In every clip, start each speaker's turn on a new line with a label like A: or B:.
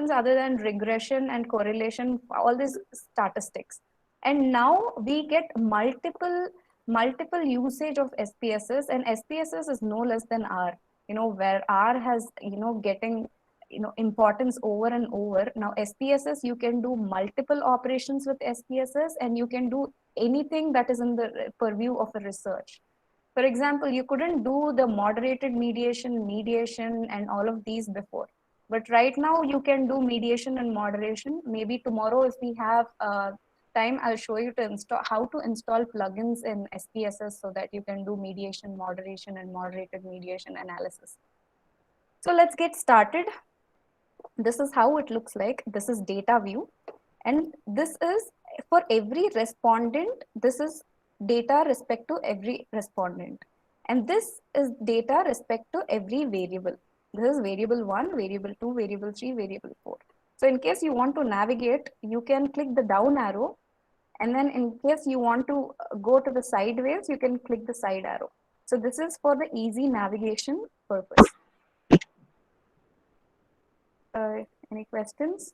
A: functions other than regression and correlation, all these statistics. And now we get multiple usage of SPSS, and SPSS is no less than R, where R has, getting, importance over and over. Now SPSS, you can do multiple operations with SPSS, and you can do anything that is in the purview of a research. For example, you couldn't do the moderated mediation, and all of these before. But right now you can do mediation and moderation. Maybe tomorrow, if we have time, I'll show you how to install plugins in SPSS so that you can do mediation, moderation, and moderated mediation analysis. So let's get started. This is how it looks like. This is data view. And this is for every respondent. This is data respect to every respondent. And this is data respect to every variable. This is variable 1, variable 2, variable 3, variable 4. So in case you want to navigate, you can click the down arrow. And then in case you want to go to the sideways, you can click the side arrow. So this is for the easy navigation purpose. Any questions?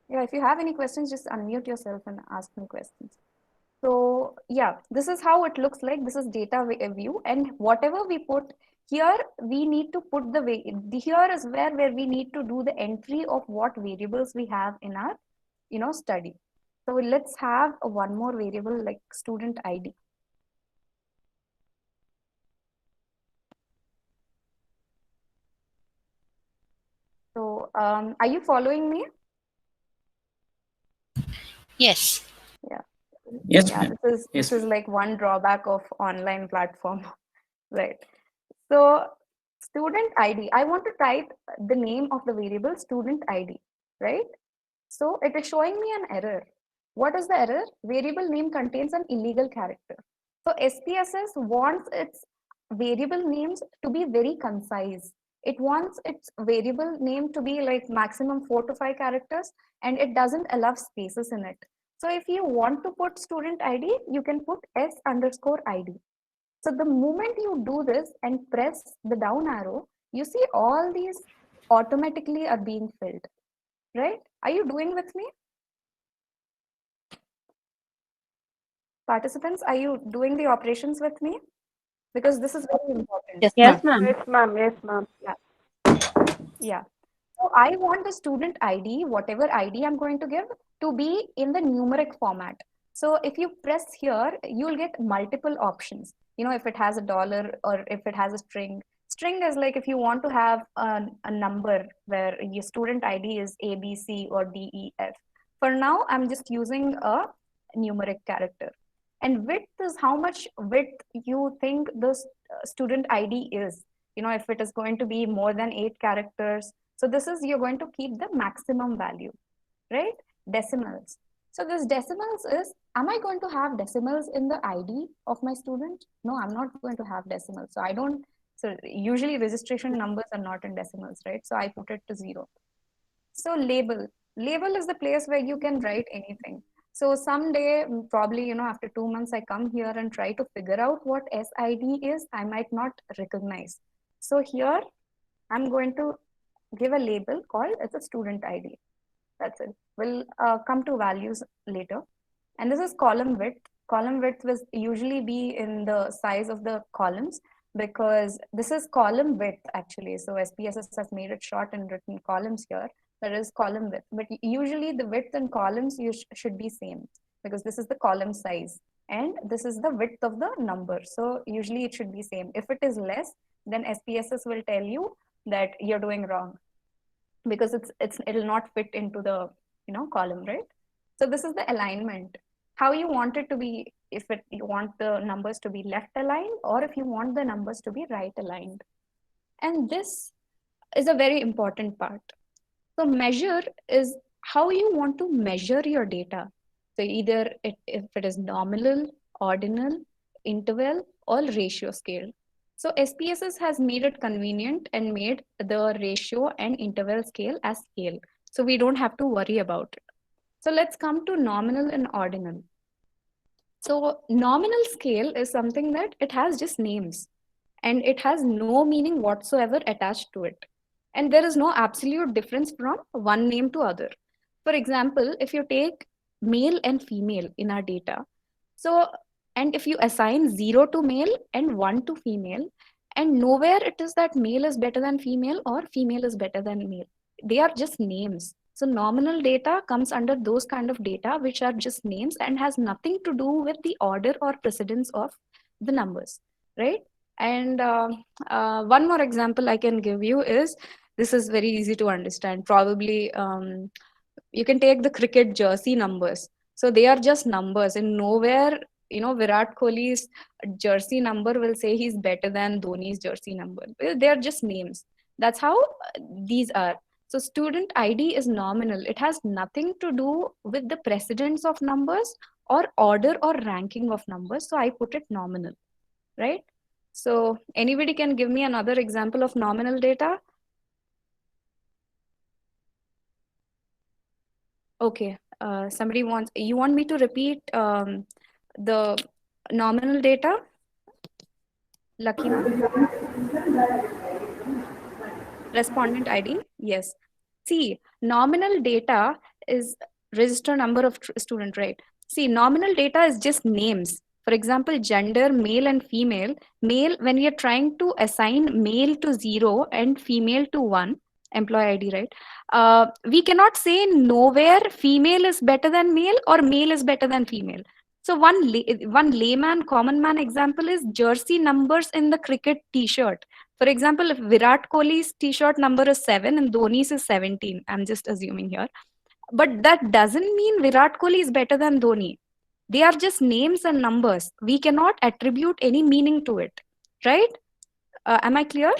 A: Yeah, if you have any questions, just unmute yourself and ask me questions. So yeah, this is how it looks like. This is data view, and whatever we put here, we need to put here is where we need to do the entry of what variables we have in our, study. So let's have one more variable like student ID. So are you following me?
B: Yes.
A: Yeah.
C: Yes,
A: Yeah, this is like one drawback of online platform, right? So student ID, I want to type the name of the variable student ID, right? So it is showing me an error. What is the error? Variable name contains an illegal character. So SPSS wants its variable names to be very concise. It wants its variable name to be like maximum 4 to 5 characters, and it doesn't allow spaces in it. So if you want to put student ID, you can put S_ID. So the moment you do this and press the down arrow, you see all these automatically are being filled, right? Are you doing with me? Participants, are you doing the operations with me? Because this is very important.
B: Yes,
D: ma'am.
B: ma'am.
D: Yes, ma'am. Yes, ma'am.
A: Yeah. So I want the student ID, whatever ID I'm going to give, to be in the numeric format. So if you press here, you'll get multiple options. If it has a dollar or if it has a string. String is like if you want to have a number where your student ID is A, B, C, or D, E, F. For now, I'm just using a numeric character. And width is how much width you think the student ID is. If it is going to be more than 8 characters. So this is, you're going to keep the maximum value, right? Decimals. So this decimals is, am I going to have decimals in the ID of my student? No, I'm not going to have decimals. So usually registration numbers are not in decimals, right? So I put it to 0. So label. Label is the place where you can write anything. So someday, probably, after 2 months, I come here and try to figure out what SID is. I might not recognize. So here, I'm going to give a label called as a student ID. That's it. We'll come to values later. And this is column width. Column width will usually be in the size of the columns because this is column width actually. So SPSS has made it short and written columns here. There is column width, but usually the width and columns should be same because this is the column size and this is the width of the number. So usually it should be same. If it is less, then SPSS will tell you that you're doing wrong because it'll not fit into the column, right? So this is the alignment. How you want it to be, if you want the numbers to be left aligned or if you want the numbers to be right aligned. And this is a very important part. So measure is how you want to measure your data. So either if it is nominal, ordinal, interval, or ratio scale. So SPSS has made it convenient and made the ratio and interval scale as scale. So we don't have to worry about it. So let's come to nominal and ordinal. So nominal scale is something that it has just names and it has no meaning whatsoever attached to it. And there is no absolute difference from one name to other. For example, if you take male and female in our data, so, and if you assign 0 to male and 1 to female, and nowhere it is that male is better than female or female is better than male. They are just names. So nominal data comes under those kind of data which are just names and has nothing to do with the order or precedence of the numbers, right? And one more example I can give you is, this is very easy to understand. Probably you can take the cricket jersey numbers. So they are just numbers, and nowhere, Virat Kohli's jersey number will say he's better than Dhoni's jersey number. They are just names. That's how these are. So student ID is nominal. It has nothing to do with the precedence of numbers or order or ranking of numbers. So I put it nominal, right? So anybody can give me another example of nominal data? Okay. You want me to repeat the nominal data? Lucky ma'am? Respondent ID? Yes. See, nominal data is register number of student, right? See, nominal data is just names. For example, gender, male and female. Male, when we are trying to assign male to 0 and female to 1, employee ID, right? We cannot say nowhere female is better than male or male is better than female. So one layman, common man example is jersey numbers in the cricket T-shirt. For example, if Virat Kohli's T-shirt number is 7 and Dhoni's is 17, I'm just assuming here. But that doesn't mean Virat Kohli is better than Dhoni. They are just names and numbers. We cannot attribute any meaning to it, right? Am I clear?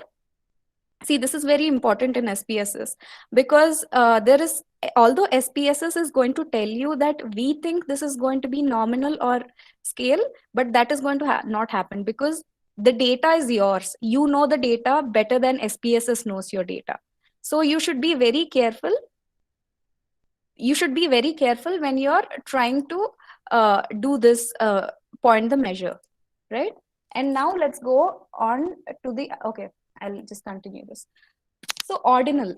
A: See, this is very important in SPSS because although SPSS is going to tell you that we think this is going to be nominal or scale, but that is going to not happen because the data is yours. You know the data better than SPSS knows your data. So you should be very careful. You should be very careful when you're trying to do this point the measure, right? And now let's go on to okay, I'll just continue this. So ordinal.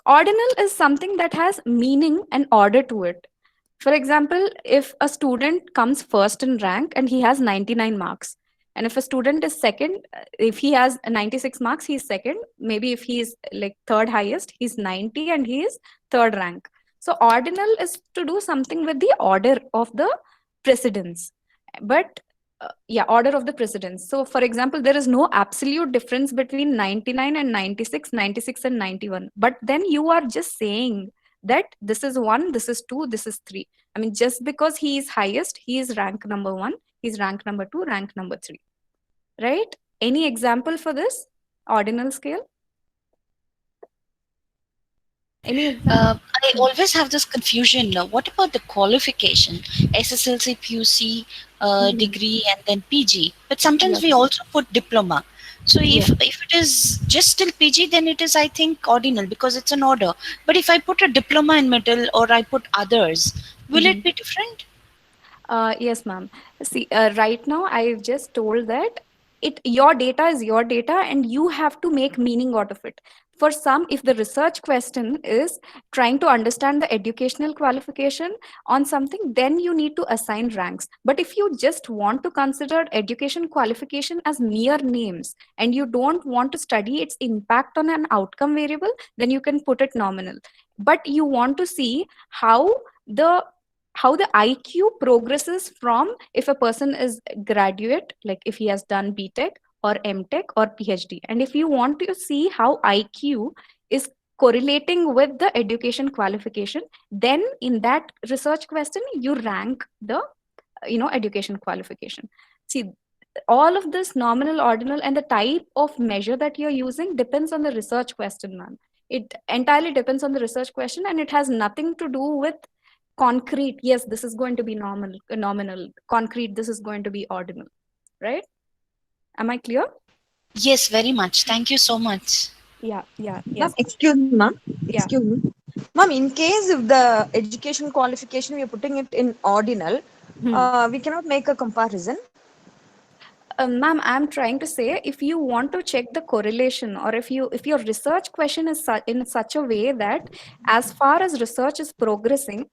A: Ordinal is something that has meaning and order to it. For example, if a student comes first in rank and he has 99 marks, and if a student is second, if he has 96 marks, he's second. Maybe if he's like third highest, he's 90 and he is third rank. So ordinal is to do something with the order of the precedence. But yeah, order of the precedence. So for example, there is no absolute difference between 99 and 96, 96 and 91. But then you are just saying that this is 1, this is 2, this is 3. I mean, just because he is highest, he is rank number 1, he's rank number 2, rank number 3. Right? Any example for this ordinal scale?
B: I always have this confusion. What about the qualification? SSLC, PUC, degree, and then PG. But sometimes
A: Yes.
B: we also put diploma. So
A: Yes.
B: if it is just still PG, then it is, I think, ordinal because it's an order. But if I put a diploma in middle or I put others, will it be different?
A: Yes, ma'am. See, right now I've just told that your data is your data and you have to make meaning out of it. For some, if the research question is trying to understand the educational qualification on something, then you need to assign ranks. But if you just want to consider education qualification as mere names and you don't want to study its impact on an outcome variable, then you can put it nominal. But you want to see the how the IQ progresses from if a person is graduate, like if he has done BTech or MTech or PhD. And if you want to see how IQ is correlating with the education qualification, then in that research question, you rank the education qualification. See, all of this nominal, ordinal, and the type of measure that you're using depends on the research question, man. It entirely depends on the research question, and it has nothing to do with concrete. Yes, this is going to be nominal. Concrete, this is going to be ordinal, right? Am I clear?
B: Yes, very much. Thank you so much.
A: Yeah,
C: Ma'am,
A: yes.
C: excuse me, ma'am.
A: Yeah.
C: Excuse me. Ma'am, in case if the education qualification we are putting it in ordinal,
A: Hmm.
C: we cannot make a comparison.
A: Ma'am, I'm trying to say if you want to check the correlation, or if your research question is in such a way that as far as research is progressing,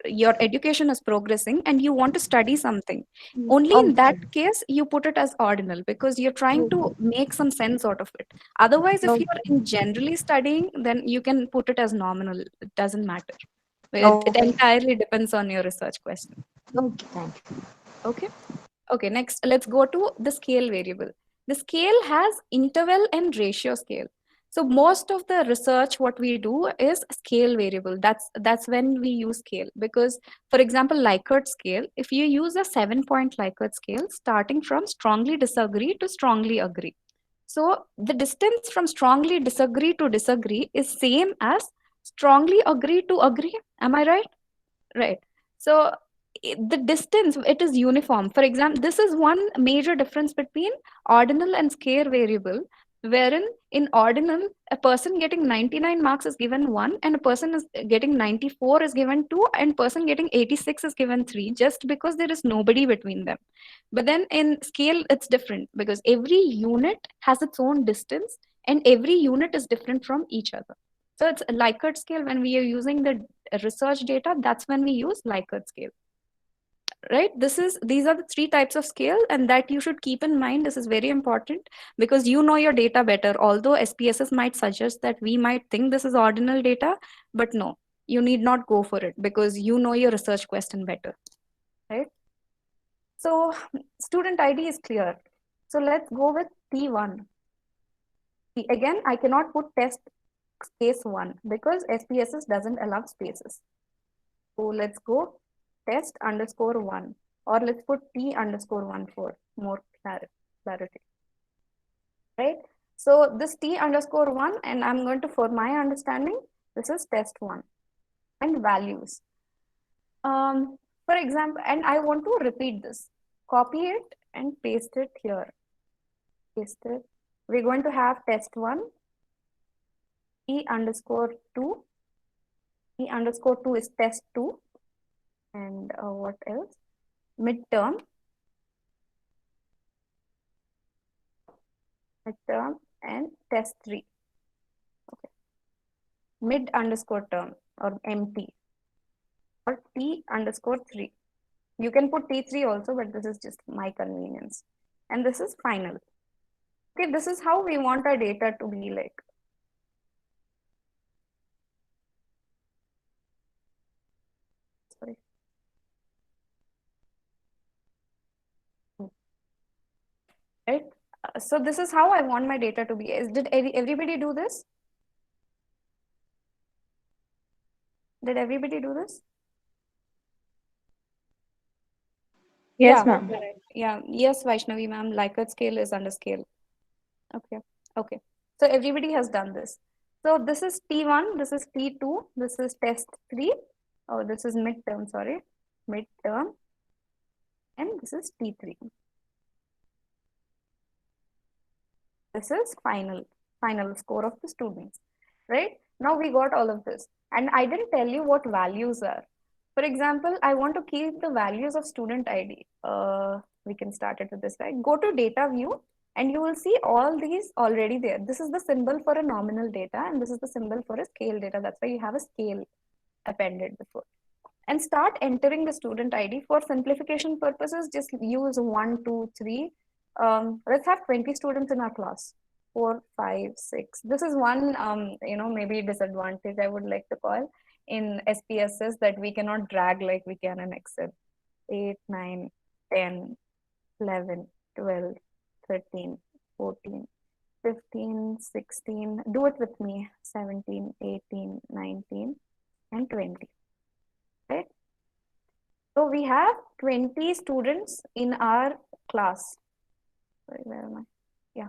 A: your education is progressing and you want to study something, only in that
C: Okay.
A: case you put it as ordinal because you're trying to make some sense out of it. Otherwise, if you're in generally studying, then you can put it as nominal. It doesn't matter. It
C: Okay.
A: entirely depends on your research question.
C: Okay, thank you.
A: Okay. Okay, next let's go to the scale variable. The scale has interval and ratio scale. So most of the research what we do is scale variable. That's when we use scale, because for example Likert scale, if you use a 7-point Likert scale starting from strongly disagree to strongly agree. So the distance from strongly disagree to disagree is same as strongly agree to agree. Am I right? Right. So the distance, it is uniform. For example, this is one major difference between ordinal and scale variable, wherein in ordinal, a person getting 99 marks is given 1, and a person is getting 94 is given 2, and person getting 86 is given 3, just because there is nobody between them. But then in scale, it's different because every unit has its own distance and every unit is different from each other. So it's a Likert scale. When we are using the research data, that's when we use Likert scale. Right? These are the 3 types of scale, and that you should keep in mind. This is very important because you know your data better. Although SPSS might suggest that we might think this is ordinal data, but no, you need not go for it because you know your research question better. Right? So student ID is clear. So let's go with T1. Again, I cannot put test space 1 because SPSS doesn't allow spaces. So let's go test underscore 1, or let's put T underscore 1 for more clarity. Right? So this T underscore 1, and I'm going to, for my understanding, this is test 1 and values. For example, and I want to repeat this. Copy it and paste it here. Paste it. We're going to have test 1, T underscore 2. T underscore 2 is test 2. And what else? Midterm and test 3. Okay. Mid underscore term, or MT, or T underscore 3. You can put T3 also, but this is just my convenience. And this is final. Okay, this is how we want our data to be like. Sorry. Right? So this is how I want my data to be. Did everybody do this? Did everybody do this?
C: Yes,
A: Yeah,
C: ma'am.
A: correct. Yeah, yes, Vaishnavi ma'am, Likert scale is under scale. Okay, okay. So everybody has done this. So this is T1, this is T2, this is test 3. Oh, this is midterm, sorry. Midterm. And this is T3. This is final score of the students, right? Now we got all of this. And I didn't tell you what values are. For example, I want to keep the values of student ID. We can start it with this, right? Go to data view and you will see all these already there. This is the symbol for a nominal data and this is the symbol for a scale data. That's why you have a scale appended before. And start entering the student ID. For simplification purposes, just use 1, 2, 3. Let's have 20 students in our class. 4, 5, 6. This is one, maybe disadvantage I would like to call in SPSS, that we cannot drag like we can in Excel. 8, 9, 10, 11, 12, 13, 14, 15, 16. Do it with me. 17, 18, 19, and 20. Right? So we have 20 students in our class. Sorry, where am I? Yeah.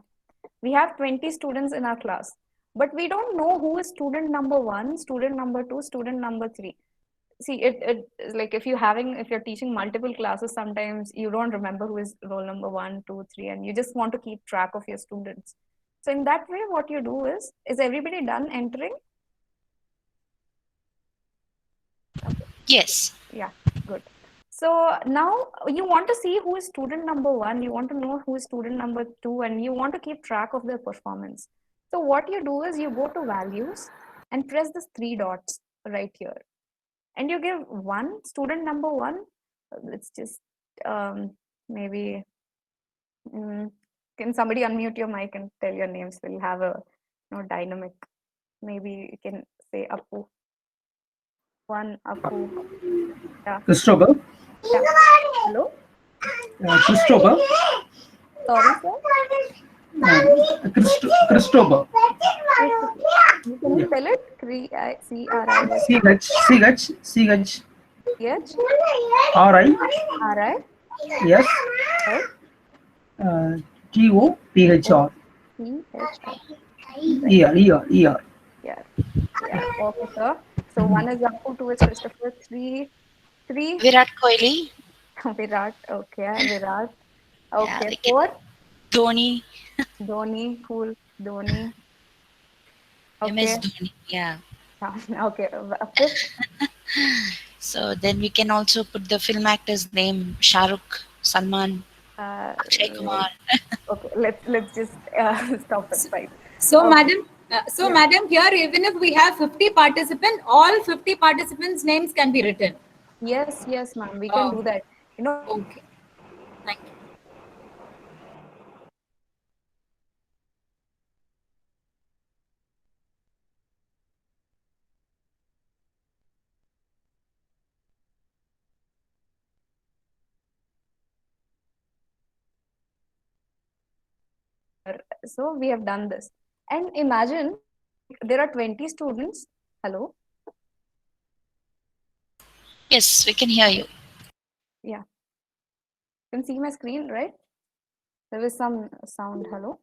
A: We have 20 students in our class, but we don't know who is student number 1, student number 2, student number 3. See, it is like if you're teaching multiple classes, sometimes you don't remember who is roll number 1, 2, 3, and you just want to keep track of your students. So in that way, what you do is everybody done entering?
B: Yes.
A: Yeah, good. So now you want to see who is student number 1, you want to know who is student number 2, and you want to keep track of their performance. So what you do is you go to values and press this 3 dots right here. And you give student number 1. Let's just maybe, can somebody unmute your mic and tell your names? We'll have a dynamic. Maybe you can say Appu. 1, Appu. Yeah.
D: Christopher.
A: Yeah. Hello?
D: Christopher.
A: Sorry, sir.
D: Christopher.
A: You can spell it? C-R-I-S.
D: C-H.
A: H.
D: R-I.
A: R-I.
D: Yes.
A: S.
D: T-O-P-H-R.
A: P-H-R.
D: E-R.
A: Yeah. Okay, sir. So 1 is Appu, 2 is Christopher, 3.
B: Virat Kohli.
A: Virat. Okay, Virat.
B: Yeah,
A: Okay,
B: like
A: 4.
B: Dhoni.
A: Dhoni. Cool. Dhoni.
B: MS
A: Okay.
B: Dhoni. Yeah.
A: Okay. 5th.
B: So then we can also put the film actor's name: Shah Rukh, Salman, Akshay Kumar.
A: Okay, let's just stop at 5.
E: So,
A: Okay.
E: madam, here even if we have 50 participants, all 50 participants' names can be written.
A: Yes, ma'am. We can do that.
E: Okay. Thank you.
A: So we have done this. And imagine there are 20 students. Hello?
B: Yes, we can hear you.
A: Yeah. You can see my screen, right? There is some sound. Hello?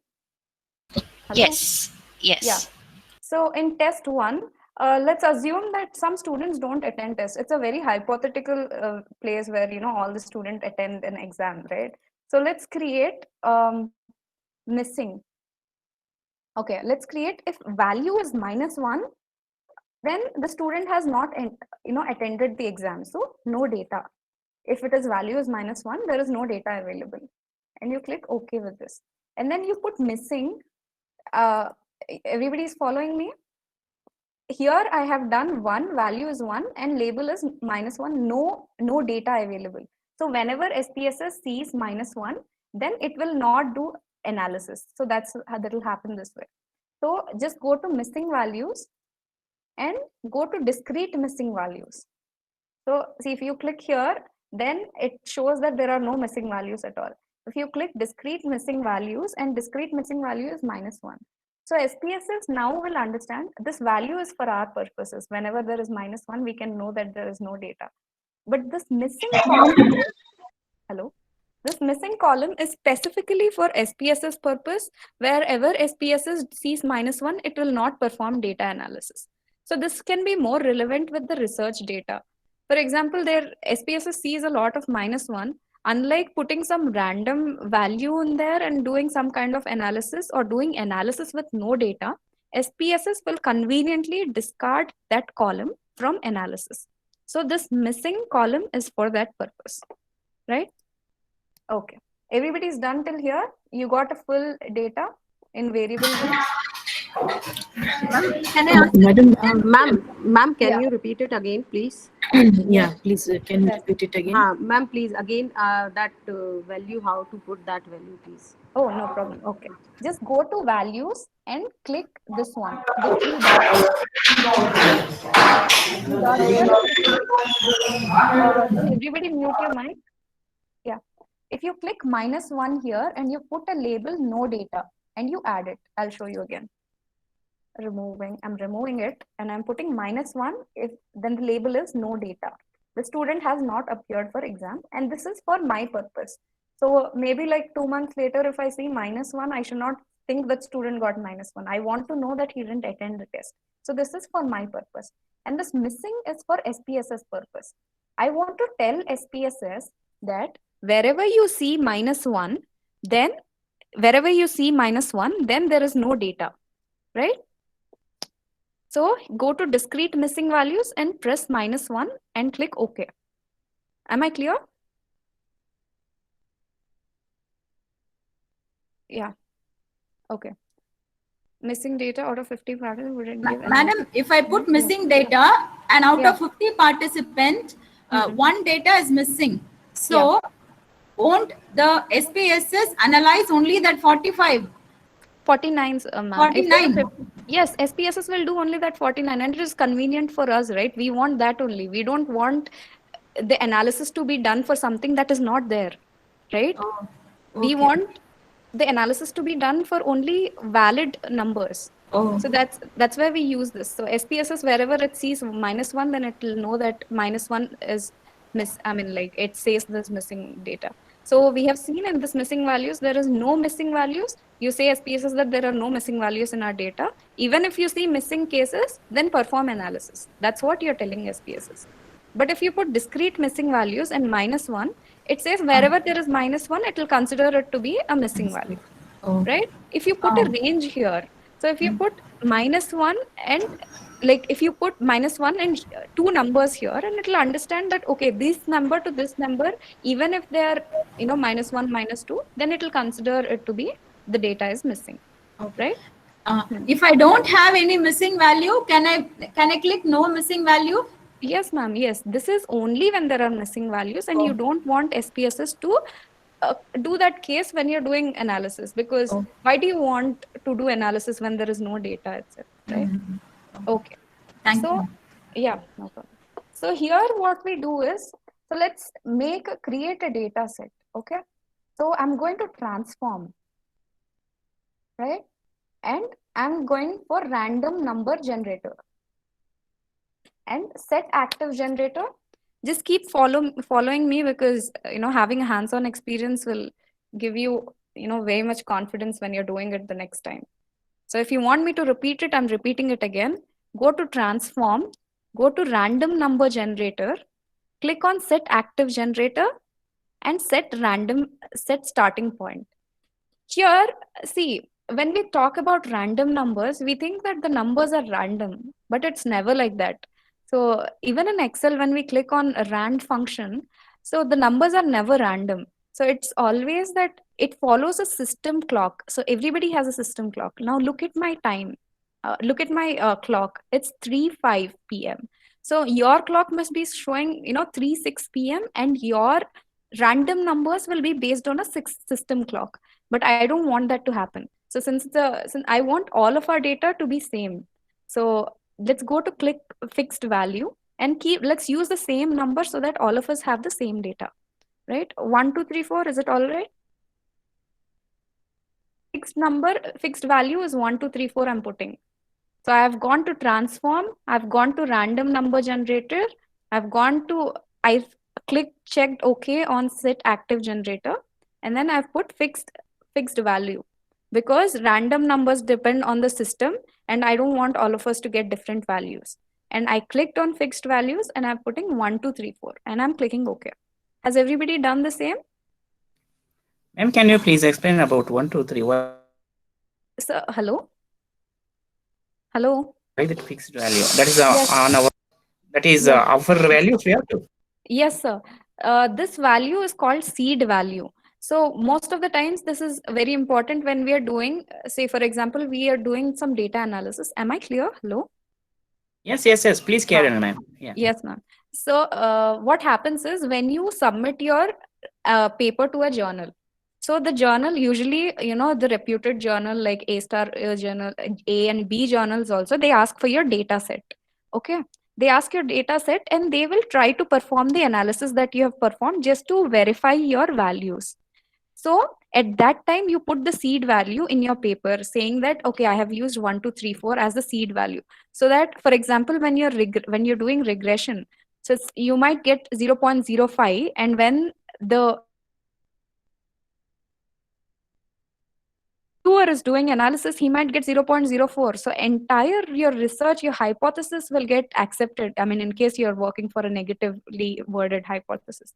B: Yes.
A: Yeah. So in test 1, let's assume that some students don't attend test. It's a very hypothetical place where, all the students attend an exam, right? So let's create missing. Okay, let's create if value is -1, then the student has not attended the exam, so no data. If it is value is -1, there is no data available, and you click OK with this, and then you put missing. Everybody is following me? Here I have done 1, value is 1, and label is -1, no data available. So whenever SPSS sees -1, then it will not do analysis. So that's how that will happen this way. So just go to missing values and go to discrete missing values. So see, if you click here, then it shows that there are no missing values at all. If you click discrete missing values, and discrete missing value is -1. So SPSS now will understand this value is for our purposes. Whenever there is -1, we can know that there is no data. But this missing column, hello? This missing column is specifically for SPSS purpose. Wherever SPSS sees -1, it will not perform data analysis. So this can be more relevant with the research data. For example, their SPSS sees a lot of -1. Unlike putting some random value in there and doing some kind of analysis or doing analysis with no data, SPSS will conveniently discard that column from analysis. So this missing column is for that purpose, right? Okay. Everybody's done till here? You got a full data in variable room?
E: Can I ask?
C: Madam, ma'am, can
A: Yeah.
C: you repeat it again, please?
F: Yeah, please, can you repeat it again?
C: Ma'am, please, again, that value, how to put that value, please.
A: Oh, no problem. Okay. Just go to values and click this one. The 3 dots. Can everybody mute your mic? Yeah. If you click -1 here and you put a label no data and you add it, I'll show you again. I'm removing it and I'm putting -1. If then the label is no data. The student has not appeared for exam, and this is for my purpose. So maybe like 2 months later, if I see -1, I should not think that student got -1. I want to know that he didn't attend the test. So this is for my purpose. And this missing is for SPSS purpose. I want to tell SPSS that wherever you see -1, then there is no data, right? So go to discrete missing values and press -1 and click OK. Am I clear? Yeah. Okay. Missing data out of 50 participants wouldn't give any.
E: Madam, if I put missing data and out of 50 participants, one data is missing. So won't the SPSS analyze only that 45?
A: 49, ma'am. If
E: 49.
A: Yes, SPSS will do only that 49, and it is convenient for us, right? We want that only. We don't want the analysis to be done for something that is not there, right?
E: Oh,
A: We
E: okay.
A: want the analysis to be done for only valid numbers.
E: Oh.
A: So that's where we use this. So SPSS, wherever it sees -1, then it will know that -1 is like it says this missing data. So we have seen in this missing values, there is no missing values. You say SPSS that there are no missing values in our data. Even if you see missing cases, then perform analysis. That's what you're telling SPSS. But if you put discrete missing values and -1, it says wherever there is -1, it will consider it to be a missing value, right? If you put a range here, so if you put -1 and like if you put -1 and two numbers here, and it will understand that, okay, this number to this number, even if they are, -1, -2, then it will consider it to be the data is missing, right?
E: If I don't have any missing value, can I click no missing value?
A: Yes, ma'am. Yes, this is only when there are missing values, and you don't want SPSS to do that case when you're doing analysis, because why do you want to do analysis when there is no data, etc., right? Okay.
E: Thank you.
A: Yeah, no problem. So here what we do is, so let's create a data set. Okay. So I'm going to transform, right? And I'm going for random number generator and set active generator. Just keep following me, because having a hands-on experience will give you very much confidence when you're doing it the next time. So if you want me to repeat it, I'm repeating it again. Go to transform, go to random number generator, click on set active generator, and set starting point. Here, see, when we talk about random numbers, we think that the numbers are random, but it's never like that. So even in Excel, when we click on a rand function, so the numbers are never random. So it's always that it follows a system clock. So everybody has a system clock. Now look at my time. Look at my clock. It's 3:05 p.m. So your clock must be showing 3:06 p.m. and your random numbers will be based on a system clock. But I don't want that to happen. So since I want all of our data to be same, so let's go to click fixed value and let's use the same number so that all of us have the same data, right? 1, 2, 3, 4. Is it all right? Fixed value is 1, 2, 3, 4. I'm putting. So I've gone to transform. I've gone to random number generator. I've checked OK on set active generator, and then I've put fixed value, because random numbers depend on the system and I don't want all of us to get different values. And I clicked on fixed values and I'm putting 1, 2, 3, 4, and I'm clicking OK. Has everybody done the same?
G: Ma'am, can you please explain about 1, 2, 3? Why
A: Hello?
G: that fixed value? That is on our. That is our value. We have to.
A: Yes, sir. This value is called seed value. So most of the times this is very important when we are doing, say for example, we are doing some data analysis. Am I clear? Hello?
G: Yes. Please carry on, ma'am. Yeah.
A: Yes, ma'am. So what happens is when you submit your paper to a journal, so the journal usually, the reputed journal like A-star journal, A and B journals also, they ask for your data set. Okay. They ask your data set and they will try to perform the analysis that you have performed just to verify your values. So at that time, you put the seed value in your paper saying that, okay, I have used 1, 2, 3, 4 as the seed value. So that, for example, when you're doing regression, so you might get 0.05, and when the viewer is doing analysis, he might get 0.04. So entire your research, your hypothesis will get accepted. I mean, in case you're working for a negatively worded hypothesis,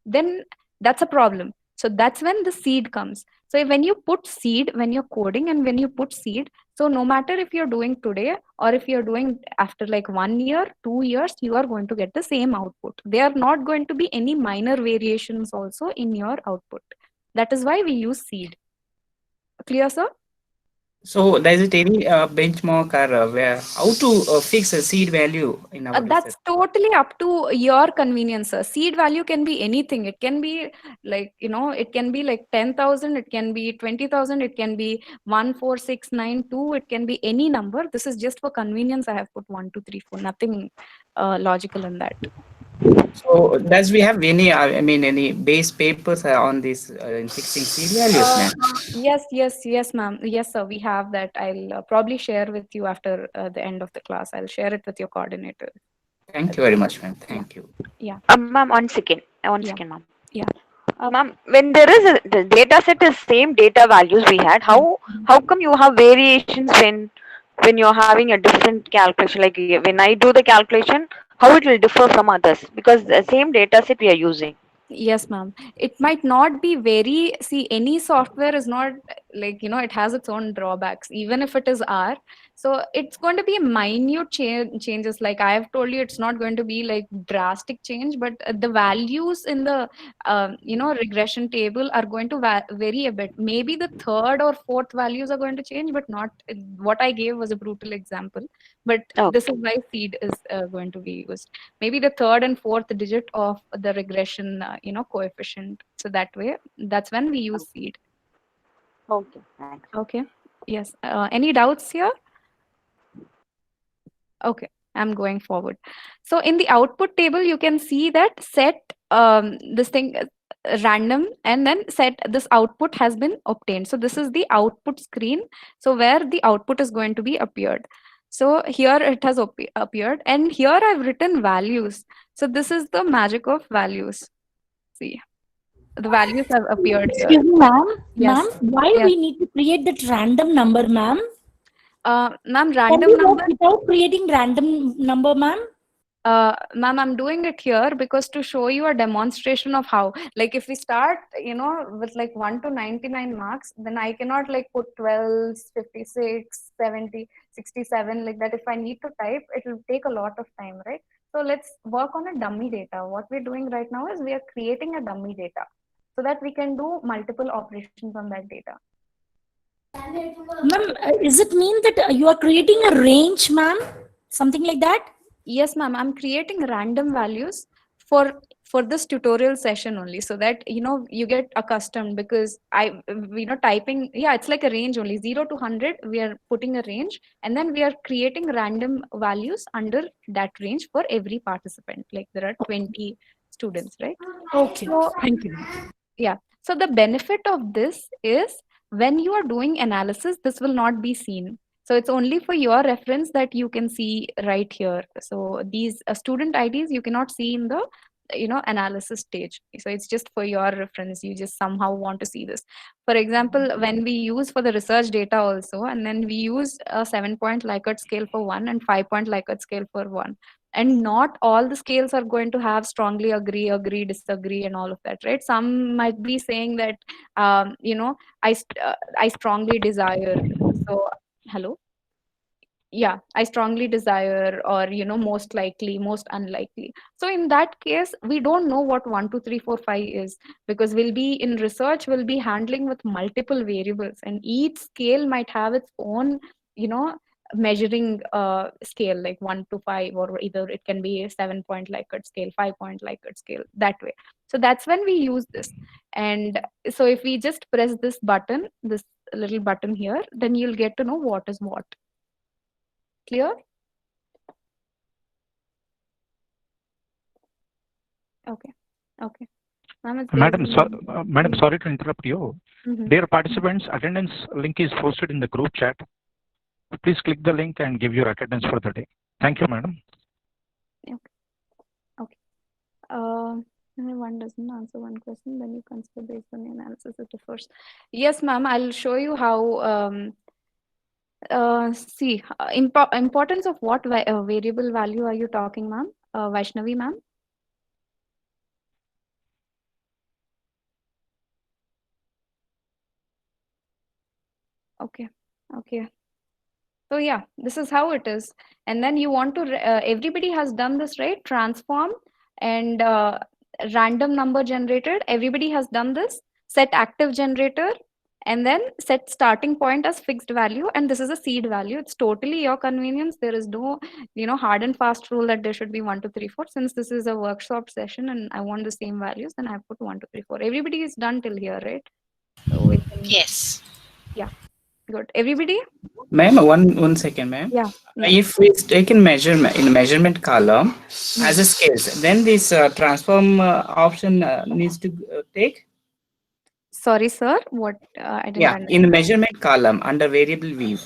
A: then that's a problem. So that's when the seed comes. So when you put seed, when you're coding and when you put seed, so no matter if you're doing today or if you're doing after like 1 year, 2 years, you are going to get the same output. There are not going to be any minor variations also in your output. That is why we use seed. Clear, sir?
G: So does it any benchmark or where how to fix a seed value in our
A: That's
G: research?
A: totally up to your convenience, sir. Seed value can be anything. It can be like, it can be like 10,000, it can be 20,000, it can be 14692, it can be any number. This is just for convenience. I have put 1, 2, 3, 4. Nothing logical in that.
G: So does we have any any base papers on this in fixing seed values, ma'am?
A: Yes, ma'am. Yes, sir. We have that. I'll probably share with you after the end of the class. I'll share it with your coordinator.
G: Thank you very much, ma'am. Thank you.
H: Ma'am, one second. One
A: Yeah.
H: second, ma'am.
A: Yeah.
H: Ma'am, when there is the data set is same data values we had, how come you have variations when you're having a different calculation? Like when I do the calculation, how it will differ from others? Because the same data set we are using.
A: Yes, ma'am. It might not be very, see, any software is not like, it has its own drawbacks, even if it is R. So it's going to be minute changes. Like I have told you, it's not going to be like drastic change, but the values in the, regression table are going to vary a bit. Maybe the third or fourth values are going to change, but not what I gave was a brutal example. But this is why seed is going to be used. Maybe the third and fourth digit of the regression, coefficient. So that way, that's when we use seed.
H: Okay, thanks.
A: Okay. Yes. Any doubts here? Okay. I'm going forward. So in the output table, you can see that set this thing random and then set this output has been obtained. So this is the output screen. So where the output is going to be appeared. So here it has appeared and here I've written values. So this is the magic of values. See, the values have appeared here.
F: Excuse me, ma'am.
A: Yes.
F: Ma'am, why
A: Yes.
F: we need to create that random number, ma'am?
A: Ma'am,
F: Can
A: random
F: we work
A: number.
F: without creating random number, ma'am?
A: Ma'am, I'm doing it here because to show you a demonstration of how, like if we start, with like 1 to 99 marks, then I cannot like put 12, 56, 70, 67 like that. If I need to type, it will take a lot of time, right? So let's work on a dummy data. What we're doing right now is we are creating a dummy data so that we can do multiple operations on that data.
F: Ma'am, does it mean that you are creating a range, ma'am? Something like that?
A: Yes, ma'am. I'm creating random values for this tutorial session only, so that you get accustomed, because typing, yeah, it's like a range only, 0 to 100. We are putting a range, and then we are creating random values under that range for every participant. Like there are 20 students, right?
F: Okay.
A: So,
F: Thank you.
A: yeah. So the benefit of this is when you are doing analysis, this will not be seen. So it's only for your reference that you can see right here. So these student IDs you cannot see in the analysis stage. So it's just for your reference. You just somehow want to see this. For example, when we use for the research data also, and then we use a 7-point Likert scale for one and 5-point Likert scale for one. And not all the scales are going to have strongly agree, disagree, and all of that, right? Some might be saying that, I strongly desire. So, hello? Yeah, I strongly desire, or most likely, most unlikely. So in that case, we don't know what 1, 2, 3, 4, 5 is, because we'll be in research, we'll be handling with multiple variables, and each scale might have its own measuring scale, like 1 to 5, or either it can be a 7-point Likert scale, 5-point Likert scale, that way. So that's when we use this. And so if we just press this button, this little button here, then you'll get to know what is what. Clear? Okay.
I: Madam, sorry to interrupt you. Dear participants, attendance link is posted in the group chat. Please click the link and give your attendance for the day. Thank you, madam.
A: Okay. One doesn't answer one question, then you consider based on the analysis it differs. Yes, ma'am. I'll show you how. See, importance of what variable value are you talking, ma'am? Vaishnavi, ma'am? Okay. Okay. So yeah, this is how it is. And then you want to, everybody has done this, right? Transform and random number generated. Everybody has done this. Set active generator and then set starting point as fixed value. And this is a seed value. It's totally your convenience. There is no, hard and fast rule that there should be 1, 2, 3, 4. Since this is a workshop session and I want the same values, then I put 1, 2, 3, 4. Everybody is done till here, right? So we can,
B: Yes.
A: yeah, good. Everybody?
G: Ma'am, one second, ma'am.
A: Yeah.
G: If we take in measurement column as a scales, then this transform option needs to take.
A: Sorry, sir. What? I didn't
G: Yeah,
A: understand.
G: in measurement column under variable view.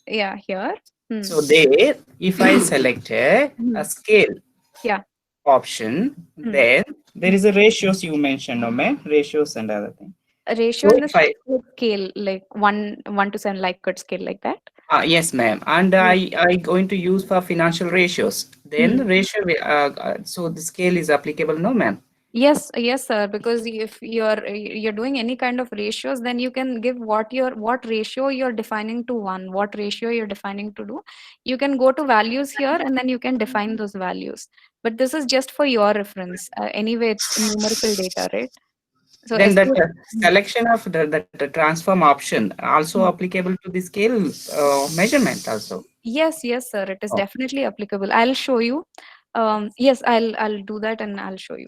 A: Yeah, here.
G: So there, if I select a scale
A: Yeah.
G: option, then there is a ratios you mentioned, no ma'am? Ratios and other thing.
A: A ratio
G: So
A: in the
G: if I
A: scale, like 1 to 7 Likert scale, like that.
G: yes, ma'am. And I going to use for financial ratios. Then ratio, so the scale is applicable, no, ma'am?
A: Yes, yes, sir. Because if you're doing any kind of ratios, then you can give what ratio you're defining to 1, what ratio you're defining to do. You can go to values here and then you can define those values. But this is just for your reference. Anyway, it's numerical data, right? So
G: Then that selection of the transform option also applicable to the scale measurement also.
A: Yes, yes, sir. It is definitely applicable. I'll show you. Yes, I'll do that and I'll show you.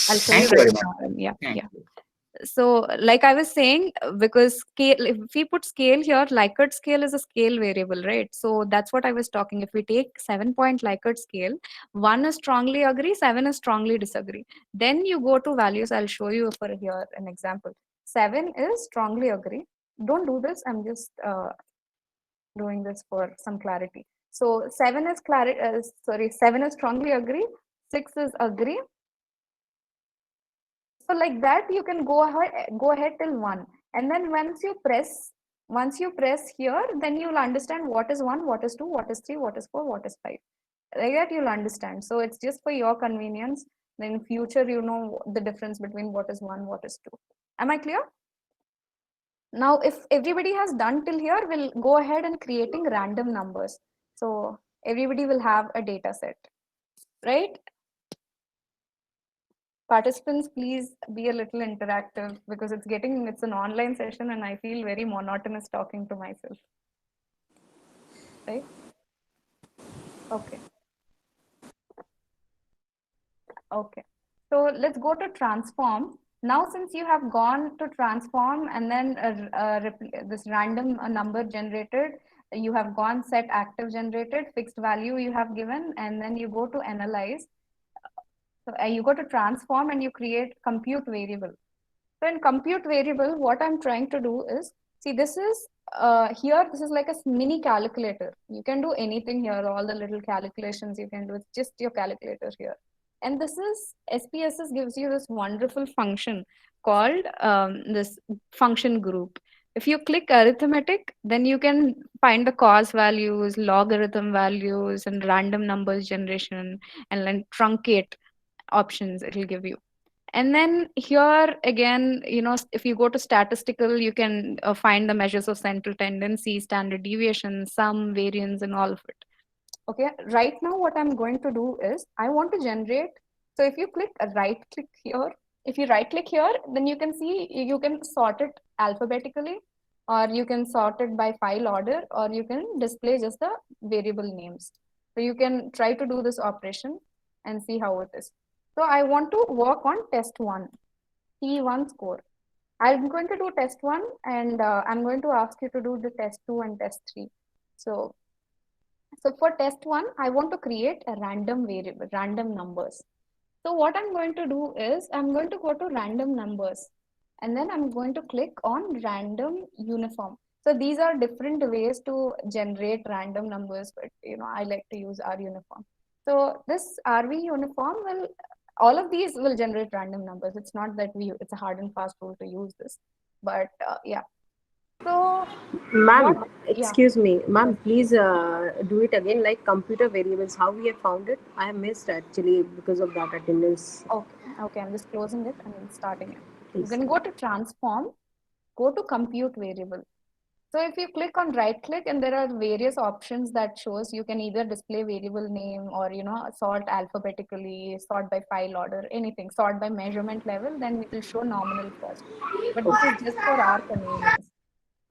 A: I'll show
G: Thank
A: you
G: you
A: right
G: very
A: now. Yeah,
G: Thank
A: yeah. So, like I was saying, because scale, if we put scale here, Likert scale is a scale variable, right? So that's what I was talking. If we take 7-point Likert scale, 1 is strongly agree, 7 is strongly disagree. Then you go to values. I'll show you for here an example. 7 is strongly agree. Don't do this. I'm just doing this for some clarity. So 7 is 7 is strongly agree, 6 is agree. So like that, you can go ahead till 1. And then once you press here, then you'll understand what is 1, what is 2, what is 3, what is 4, what is 5. Like that you'll understand. So it's just for your convenience. Then in future, you know the difference between what is 1, what is 2. Am I clear? Now, if everybody has done till here, we'll go ahead and creating random numbers. So everybody will have a data set, right? Participants, please be a little interactive because it's an online session and I feel very monotonous talking to myself. Right? Okay. Okay. So let's go to transform. Now, since you have gone to transform and then this random number generated, you have gone set active generated, fixed value you have given, and then you go to analyze. So you go to transform and you create compute variable. So in compute variable, what I'm trying to do is, see, this is here, this is like a mini calculator. You can do anything here, all the little calculations you can do. It's just your calculator here. And this is, SPSS gives you this wonderful function called this function group. If you click arithmetic, then you can find the cos values, logarithm values, and random numbers generation, and then truncate options it will give you. And then here again, if you go to statistical, you can find the measures of central tendency, standard deviation, sum, variance, and all of it. Okay, right now what I'm going to do is I want to generate. So if you click right click here, then you can see, you can sort it alphabetically, or you can sort it by file order, or you can display just the variable names. So you can try to do this operation and see how it is. So I want to work on test 1, T1 score. I'm going to do test 1 and I'm going to ask you to do the test 2 and test 3. So for test 1, I want to create a random variable, random numbers. So what I'm going to do is I'm going to go to random numbers and then I'm going to click on random uniform. So these are different ways to generate random numbers, but I like to use R uniform. So this RV uniform all of these will generate random numbers. It's not that it's a hard and fast rule to use this, but yeah. So,
C: ma'am, excuse me, ma'am, please do it again, like computer variables, how we have found it. I have missed actually because of that attendance.
A: Okay, I'm just closing it and starting it. Please. You can go to transform, go to compute variable. So if you click on right click, and there are various options that shows you can either display variable name or, sort alphabetically, sort by file order, anything, sort by measurement level, then it will show nominal first. But this is just for our convenience.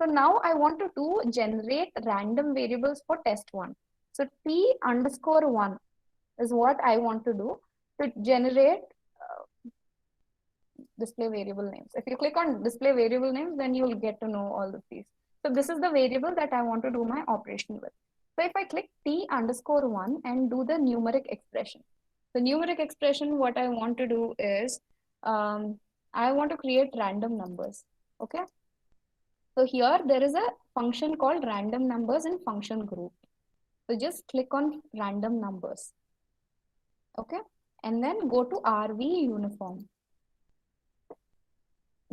A: So now I want to do generate random variables for test one. So T_1 is what I want to do to generate display variable names. If you click on display variable names, then you will get to know all of these. So this is the variable that I want to do my operation with. So if I click T_1 and do the numeric expression. The numeric expression, what I want to do is, I want to create random numbers. Okay. So here there is a function called random numbers in function group. So just click on random numbers. Okay. And then go to RV uniform.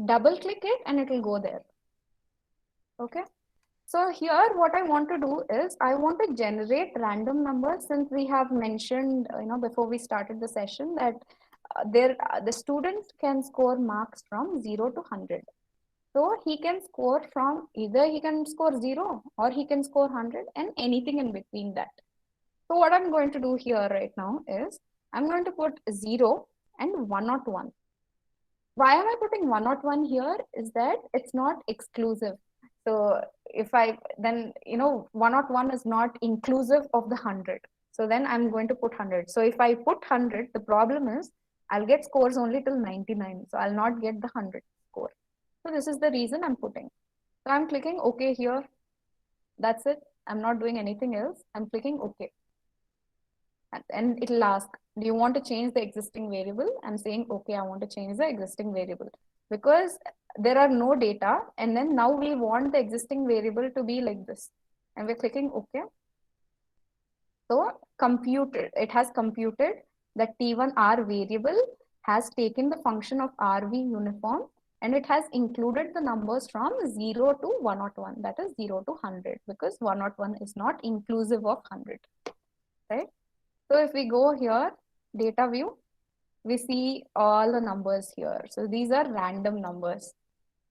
A: Double click it and it will go there. Okay. So here what I want to do is I want to generate random numbers, since we have mentioned, before we started the session, that the student can score marks from 0 to 100. So he can score from either he can score 0 or he can score 100 and anything in between that. So what I'm going to do here right now is I'm going to put 0 and 101. Why am I putting 101 here is that it's not exclusive. So if then 101 is not inclusive of the 100. So then I'm going to put 100. So if I put 100, the problem is I'll get scores only till 99. So I'll not get the 100 score. So this is the reason I'm putting. So I'm clicking OK here. That's it. I'm not doing anything else. I'm clicking OK. And it'll ask, do you want to change the existing variable? I'm saying, okay, I want to change the existing variable because there are no data. And then now we want the existing variable to be like this. And we're clicking OK. So it has computed that T1R variable has taken the function of RV uniform, and it has included the numbers from 0 to 101, that is 0 to 100, because 101 is not inclusive of 100, right? So if we go here, data view, we see all the numbers here. So these are random numbers.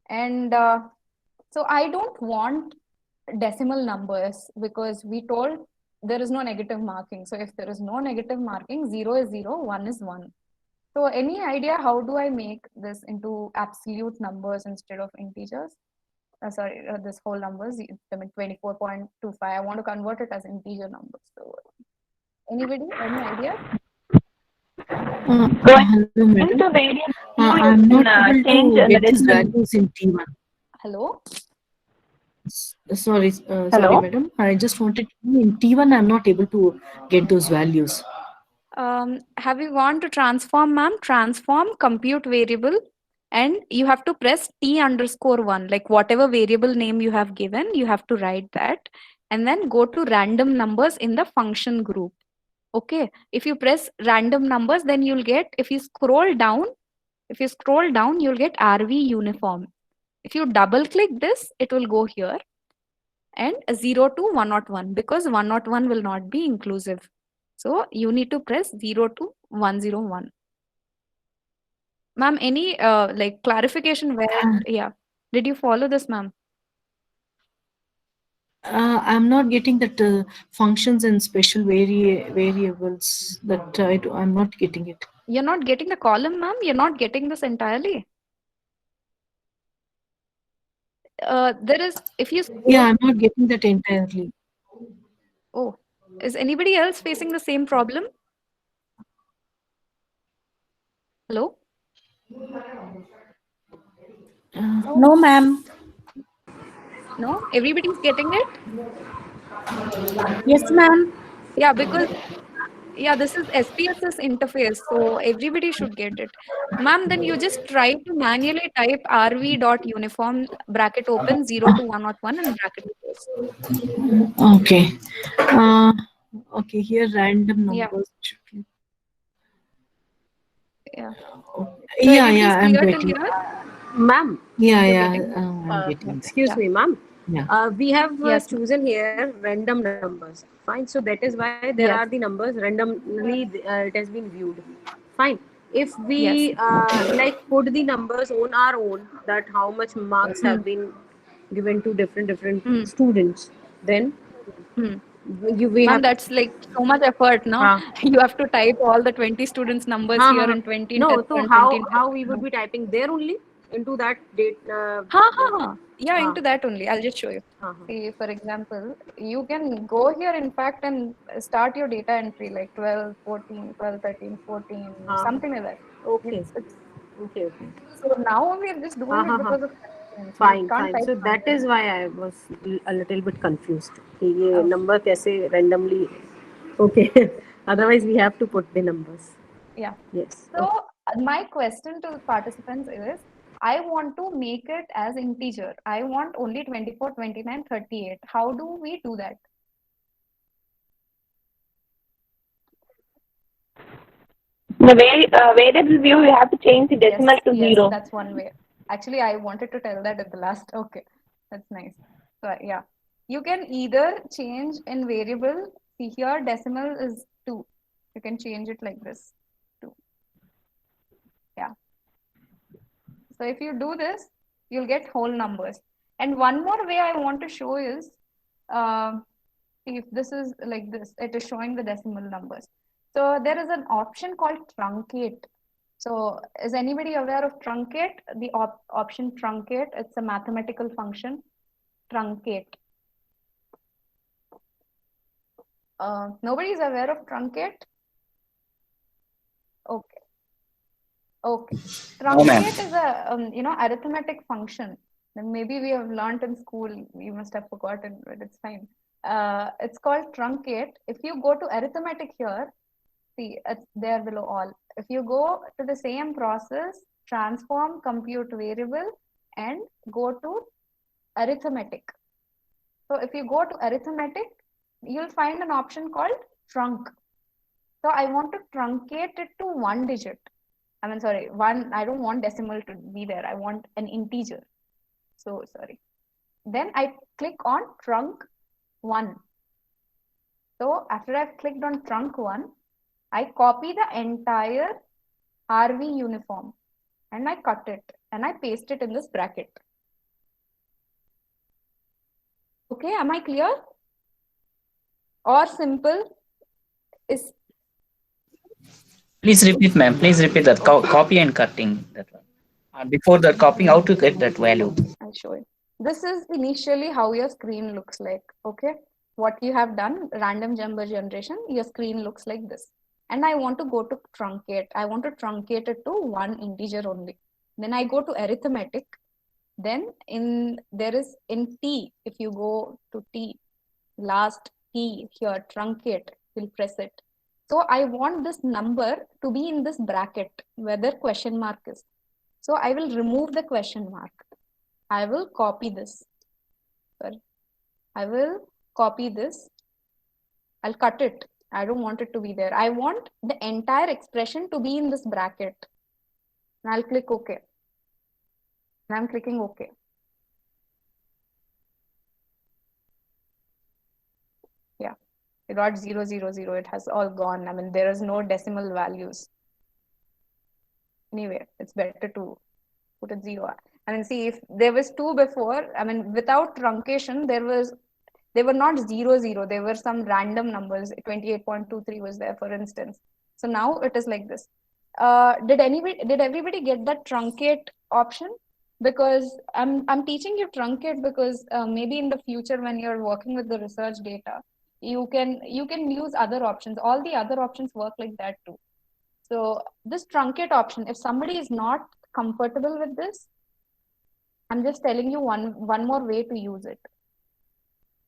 A: And so I don't want decimal numbers because we told there is no negative marking. So if there is no negative marking, 0 is 0, 1 is 1. So any idea how do I make this into absolute numbers instead of integers? This whole numbers, 24.25. I want to convert it as integer numbers. So anybody, any idea?
J: Hello, madam. I'm not able to get these values in T1.
A: Hello?
J: Sorry, madam. I just wanted to, in T1, I'm not able to get those values.
A: Have you gone to transform, ma'am? Transform, compute variable, and you have to press T_1, like whatever variable name you have given, you have to write that, and then go to random numbers in the function group. Okay, if you press random numbers, then you'll get, if you scroll down, you'll get RV uniform. If you double click this, it will go here, and 0 to 101, because 101 will not be inclusive. So you need to press 0 to 101. Ma'am, any like clarification where, yeah. Did you follow this, ma'am?
J: I'm not getting that functions and special variables, that I'm not getting it.
A: You're not getting the column, ma'am? You're not getting this entirely? There is, if you...
J: Yeah, I'm not getting that entirely.
A: Oh, is anybody else facing the same problem? Hello?
F: No, ma'am.
A: No? Everybody's getting it?
F: Yes, ma'am.
A: Yeah, because this is SPSS interface, so everybody should get it. Ma'am, then you just try to manually type rv.uniform bracket open 0 to 101 and bracket close.
J: Okay. Okay, here random numbers.
A: Yeah.
C: Yeah,
J: I'm getting
A: it.
C: Ma'am.
J: I'm getting
C: excuse me, ma'am.
J: Yeah.
C: We have chosen here random numbers. Fine. So that is why there are the numbers randomly it has been viewed. Fine. If we like put the numbers on our own, that how much marks have been given to different students, then we
A: Ma'am,
C: have
A: that's like so much effort, no?
C: uh,
A: You have to type all the 20 students' numbers here and 20 in
C: no.
A: test
C: So
A: 1, 20 in test
C: how we
A: 2.
C: would be typing there only into that date?
A: Yeah, into that only. I'll just show you. See, for example, you can go here, in fact, and start your data entry like 12, 14, 12, 13, 14, something like that.
C: Okay. Okay.
A: So now we are just doing it because of convenience. You
C: Fine,
A: can't
C: fine.
A: type
C: So that
A: numbers.
C: is why I was a little bit confused. कि ये number कैसे randomly? Okay. Otherwise, we have to put the numbers.
A: Yeah.
C: Yes.
A: So my question to participants is, I want to make it as integer. I want only 24, 29, 38. How do we do that?
K: The variable view, you have to change the decimal to 0.
A: Yes, that's one way. Actually, I wanted to tell that at the last. Okay, that's nice. So yeah, you can either change in variable. See here, decimal is 2. You can change it like this, 2. Yeah. So if you do this, you'll get whole numbers. And one more way I want to show is, if this is like this, it is showing the decimal numbers. So there is an option called truncate. So is anybody aware of truncate? The option truncate, it's a mathematical function, truncate. Nobody is aware of truncate? Okay. Okay. Truncate is a, arithmetic function. Maybe we have learned in school, you must have forgotten, but it's fine. It's called truncate. If you go to arithmetic here, see, it's there below all. If you go to the same process, transform, compute variable, and go to arithmetic. So if you go to arithmetic, you'll find an option called trunc. So I want to truncate it to 1 digit. I don't want decimal to be there. I want an integer. So sorry. Then I click on trunc 1. So after I've clicked on trunc 1, I copy the entire RV uniform and I cut it and I paste it in this bracket. Okay, am I clear? Or simple is...
G: Please repeat, ma'am. Please repeat that. Copy and cutting. That one. Before that copying, how to get that value?
A: I'll show you. This is initially how your screen looks like. Okay, what you have done, random number generation, your screen looks like this. And I want to go to truncate. I want to truncate it to 1 integer only. Then I go to arithmetic. Then there is in T, if you go to T, last T here, truncate, we'll press it. So I want this number to be in this bracket where the question mark is. So I will remove the question mark. I will copy this. Sorry. I will copy this. I'll cut it. I don't want it to be there. I want the entire expression to be in this bracket. And I'll click OK. And I'm clicking OK. Yeah, it got 0, 0, 0. It has all gone. I mean, there is no decimal values. Anyway, it's better to put it 0. I mean, see, if there was 2 before, I mean, without truncation, they were not 0, 0. They were some random numbers. 28.23 was there, for instance. So now it is like this. Did everybody get that truncate option? Because I'm teaching you truncate because maybe in the future when you're working with the research data, you can use other options. All the other options work like that too. So this truncate option, if somebody is not comfortable with this, I'm just telling you one more way to use it.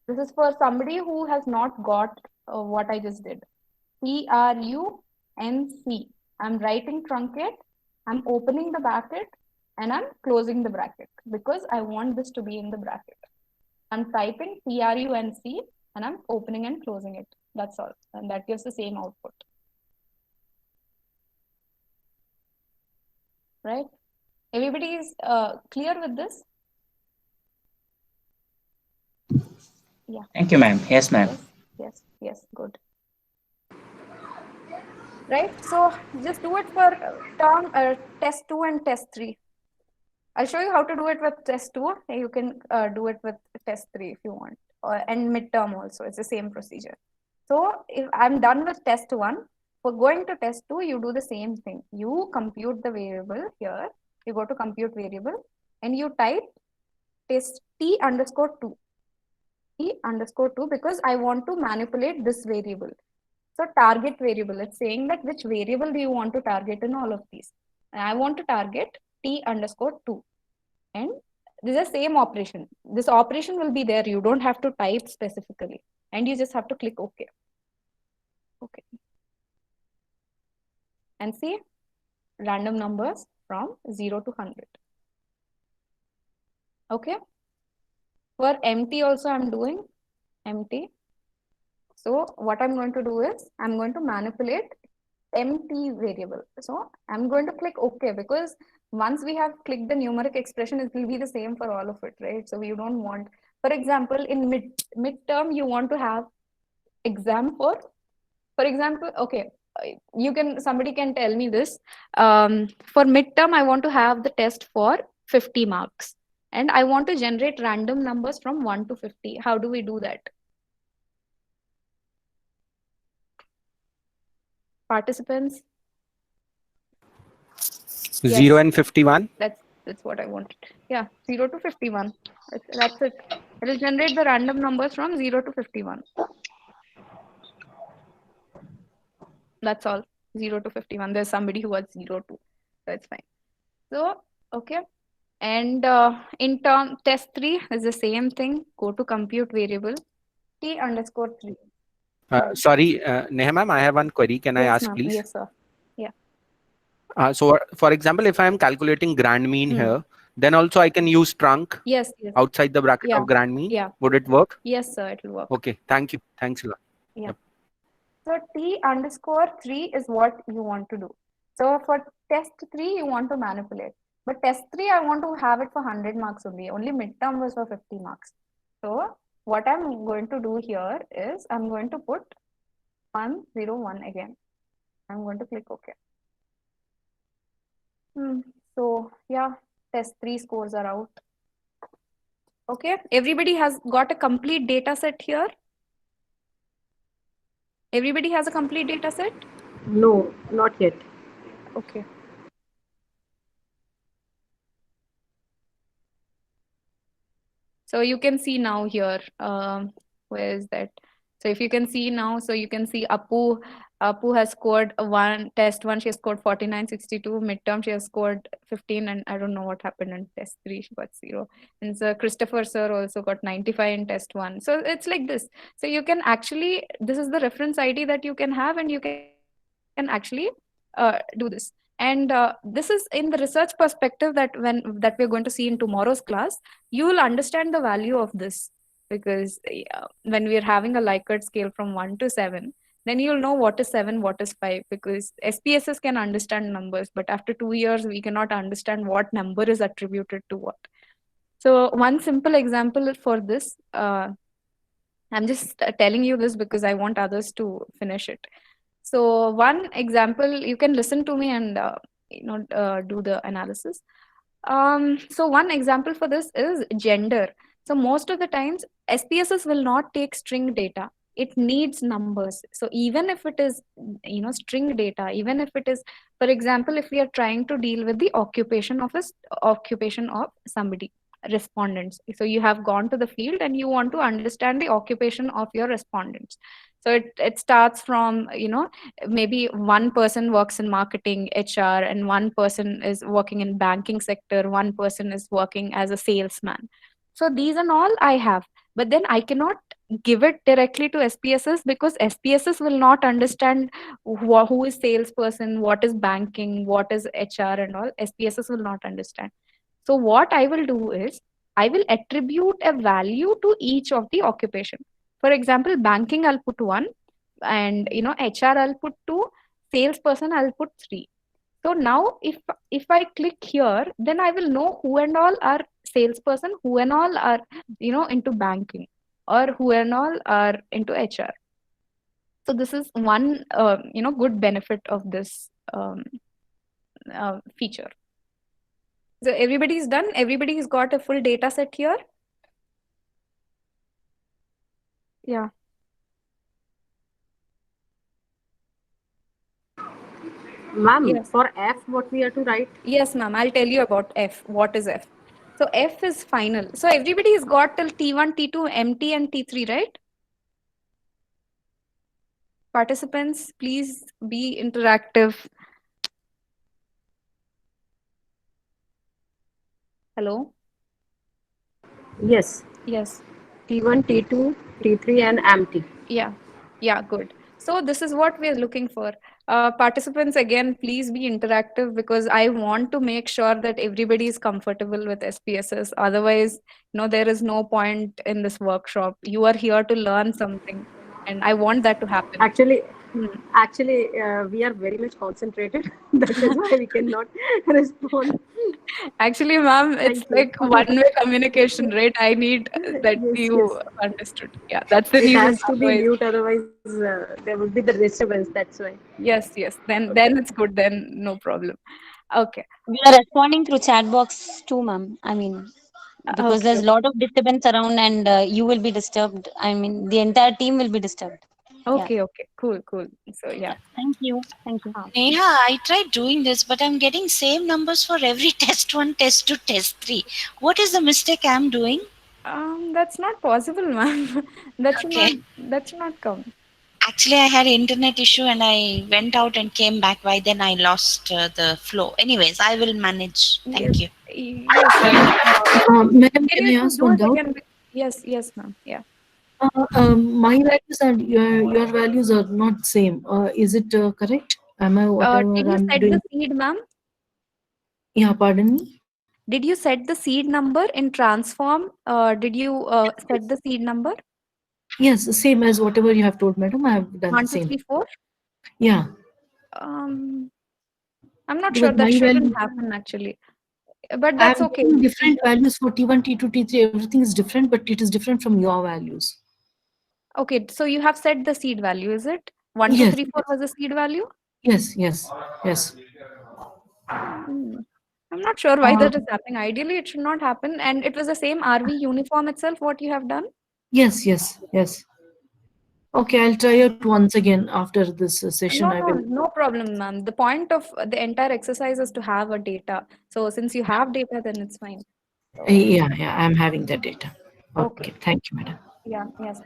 A: This is for somebody who has not got what I just did. TRUNC. I'm writing truncate. I'm opening the bracket and I'm closing the bracket because I want this to be in the bracket. I'm typing TRUNC and I'm opening and closing it. That's all. And that gives the same output. Right? Everybody is clear with this? Yeah.
G: Thank you, ma'am. Yes, ma'am.
A: Yes, good. Right, so just do it for test 2 and test 3. I'll show you how to do it with test 2. You can do it with test 3 if you want, and midterm also. It's the same procedure. So if I'm done with test 1, for going to test 2, you do the same thing. You compute the variable here. You go to compute variable and you type test t underscore 2. T underscore 2 because I want to manipulate this variable. So target variable, it's saying that which variable do you want to target in all of these. And I want to target t underscore 2. And this is the same operation. This operation will be there. You don't have to type specifically. And you just have to click OK. Okay. And see random numbers from 0 to 100. Okay. For empty also I'm doing empty. So what I'm going to do is I'm going to manipulate empty variable. So I'm going to click OK because once we have clicked the numeric expression, it will be the same for all of it, right? So you don't want, for example, in midterm, you want to have exam for example, okay, somebody can tell me this. For midterm, I want to have the test for 50 marks and I want to generate random numbers from 1 to 50. How do we do that? Participants?
L: 0 and 51.
A: That's what I wanted. Yeah, 0 to 51. That's it. It will generate the random numbers from 0 to 51. That's all. 0 to 51. There's somebody who has 0 to. So it's fine. So, okay. And in test 3 is the same thing. Go to compute variable t underscore 3.
L: Sorry, Neha ma'am, I have one query. Can I ask, please?
A: Yes, sir. Yeah.
L: So, for example, if I am calculating grand mean here, then also I can use trunk outside the bracket of grand mean.
A: Yeah.
L: Would it work?
A: Yes, sir. It will work.
L: Okay. Thank you. Thanks a lot.
A: Yeah. Yep. So t underscore 3 is what you want to do. So for test 3, you want to manipulate. But test 3, I want to have it for 100 marks only. Only midterm was for 50 marks. So what I'm going to do here is I'm going to put 101 again. I'm going to click OK. So yeah, test 3 scores are out. Okay, everybody has got a complete data set here. Everybody has a complete data set?
C: No, not yet.
A: Okay. So you can see now here, where is that? So if you can see now, so you can see Apu has scored test 1, she has scored 4962, midterm she has scored 15, and I don't know what happened in test 3, she got 0. And so Christopher sir also got 95 in test 1. So it's like this. So you can actually, this is the reference ID that you can have, and you can actually do this. And this is in the research perspective that we're going to see in tomorrow's class, you will understand the value of this, because when we're having a Likert scale from 1 to 7, then you'll know what is 7, what is 5, because SPSS can understand numbers, but after 2 years, we cannot understand what number is attributed to what. So one simple example for this, I'm just telling you this because I want others to finish it. So one example, you can listen to me and do the analysis. So one example for this is gender. So most of the times SPSS will not take string data. It needs numbers. So even if it is string data, even if it is, for example, if we are trying to deal with the occupation of somebody, respondents. So you have gone to the field and you want to understand the occupation of your respondents. So it starts from, maybe one person works in marketing, HR, and one person is working in banking sector, one person is working as a salesman. So these are all I have, but then I cannot give it directly to SPSS because SPSS will not understand who is salesperson, what is banking, what is HR and all. SPSS will not understand. So what I will do is I will attribute a value to each of the occupation. For example, banking, I'll put 1, and HR, I'll put 2, salesperson, I'll put 3. So now if I click here, then I will know who and all are salesperson, who and all are into banking, or who and all are into HR. So this is one good benefit of this feature. So everybody's done? Everybody's got a full data set here? Yeah.
C: Ma'am,
A: Yes.
C: for F, what we have to write?
A: Yes, ma'am. I'll tell you about F. What is F? So F is final. So everybody's got till T1, T2, MT, and T3, right? Participants, please be interactive. Hello?
C: Yes.
A: Yes.
C: T1, T2, T3, and MT.
A: Yeah. Yeah, good. So this is what we are looking for. Participants, again, please be interactive because I want to make sure that everybody is comfortable with SPSS. Otherwise, there is no point in this workshop. You are here to learn something, and I want that to happen.
C: Actually, we are very much concentrated. That is why we cannot respond.
A: Actually, ma'am, it's like one-way communication, right? I need that you understood. Yeah, that's the
C: It
A: reason.
C: has to be mute, otherwise there will be the disturbance. That's why.
A: Yes. Then it's good. Then no problem. Okay.
M: We are responding through chat box too, ma'am. I mean, because there's a lot of disturbance around and you will be disturbed. I mean, the entire team will be disturbed.
A: Okay. Cool. So yeah.
M: Thank you.
B: Neha, I tried doing this, but I'm getting same numbers for every test 1, test 2, test 3. What is the mistake I'm doing?
A: That's not possible, ma'am. That should not come.
B: Actually, I had internet issue and I went out and came back. By then I lost the flow. Anyways, I will manage. Thank you.
A: Yes.
J: Madam, can I ask one doubt?
A: Yes, ma'am. Yeah.
J: My values and your values are not same. Is it correct? Am I whatever
A: Did you
J: I'm
A: set
J: doing?
A: the seed, ma'am?
J: Yeah, pardon me.
A: Did you set the seed number in transform? Did you set the seed number?
J: Yes, same as whatever you have told, madam. I have done
A: 1,
J: the
A: 2,
J: same.
A: 3, 4.
J: Yeah.
A: I'm not
J: Because
A: sure. That
J: my
A: shouldn't
J: value-
A: happen actually. But that's okay.
J: Different values for T1, T2, T3. Everything is different, but it is different from your values.
A: Okay, so you have set the seed value, is it? 1, 2,
J: Yes.
A: 3, 4 was the seed value?
J: Yes.
A: I'm not sure why that is happening. Ideally, it should not happen. And it was the same RV uniform itself, what you have done?
J: Yes. Okay, I'll try it once again after this session.
A: No problem, ma'am. The point of the entire exercise is to have a data. So since you have data, then it's fine.
J: Yeah, I'm having the data. Okay. Thank you, madam.
A: Yes.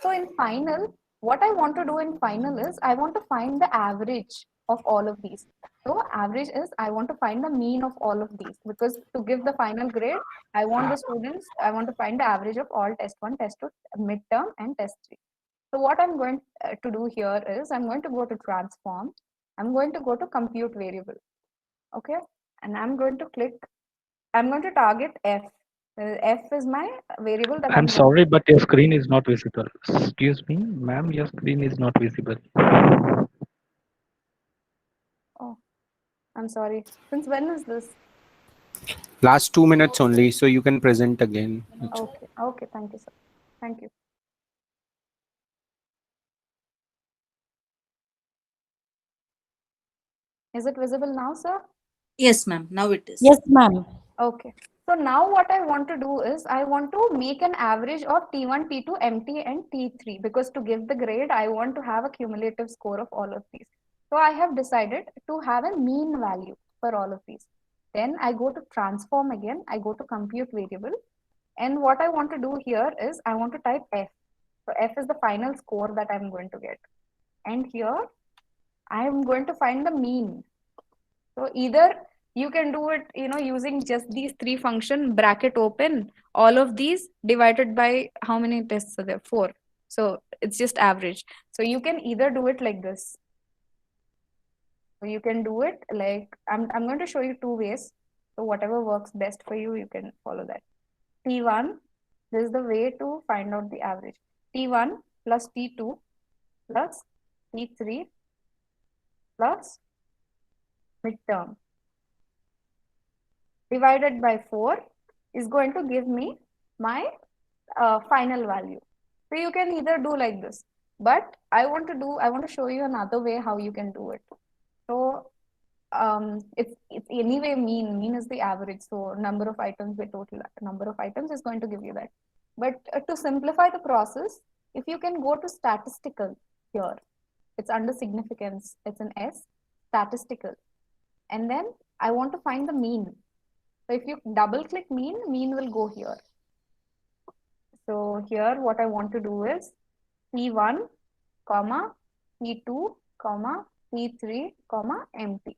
A: So in final, what I want to do in final is I want to find the average of all of these. So average is I want to find the mean of all of these because to give the final grade, I want to find the average of all test 1, test 2, midterm and test 3. So what I'm going to do here is I'm going to go to transform. I'm going to go to compute variable. Okay. And I'm going to target F. F is my variable that
I: I'm sorry, but your screen is not visible. Excuse me, ma'am, your screen is not visible.
A: Oh, I'm sorry. Since when is this?
L: Last 2 minutes only, so you can present again.
A: Okay. Thank you, sir. Thank you. Is it visible now, sir?
N: Yes, ma'am. Now it is.
F: Yes, ma'am.
A: Okay. So now what I want to do is I want to make an average of T1, T2, MT and T3 because to give the grade, I want to have a cumulative score of all of these. So I have decided to have a mean value for all of these. Then I go to transform again. I go to compute variable. And what I want to do here is I want to type F. So F is the final score that I'm going to get. And here I am going to find the mean. So either you can do it, using just these 3 function bracket open, all of these divided by how many tests are there? 4. So it's just average. So you can either do it like this. So you can do it like, I'm going to show you 2 ways. So whatever works best for you, you can follow that. T1, this is the way to find out the average. T1 plus T2 plus T3 plus midterm divided by 4 is going to give me my final value. So you can either do like this, but I want to show you another way how you can do it. So it's anyway mean. Mean is the average. So number of items by total number of items is going to give you that. But to simplify the process, if you can go to statistical here, it's under significance. It's an S, statistical. And then I want to find the mean. So if you double click mean, mean will go here. So here what I want to do is P1, comma, P2, comma, P3, comma, empty.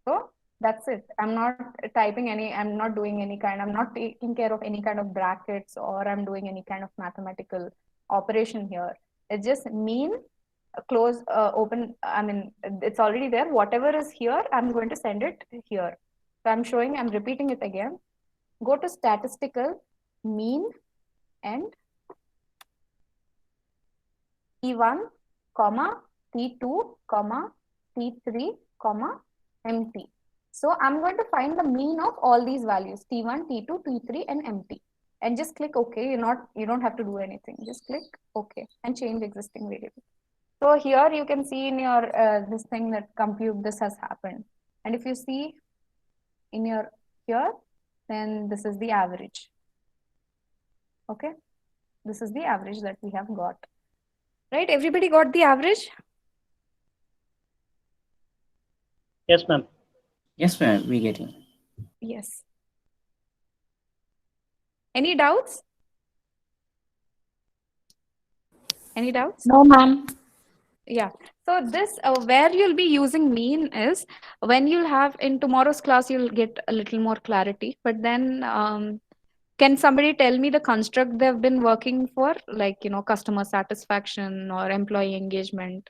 A: So that's it. I'm not typing any, I'm not doing any kind, I'm not taking care of any kind of brackets, or I'm doing any kind of mathematical operation here. It's just mean, close, open, I mean, it's already there. Whatever is here, I'm going to send it here. So I'm repeating it again. Go to statistical, mean, and T1, comma, T2, comma, T3, comma, empty. So I'm going to find the mean of all these values, T1, T2, T3, and empty. And just click OK. You don't have to do anything. Just click OK and change existing variable. So here you can see in your this thing that compute this has happened. And if you see in your here, then this is the average. Okay, this is the average that we have got. Right? Everybody got the average?
O: Yes, ma'am.
G: Yes, ma'am. We getting.
A: Yes. Any doubts? Any doubts?
F: No, ma'am.
A: Yeah. So this where you'll be using mean is when you'll have in tomorrow's class, you'll get a little more clarity. But then can somebody tell me the construct they've been working for, like, customer satisfaction or employee engagement?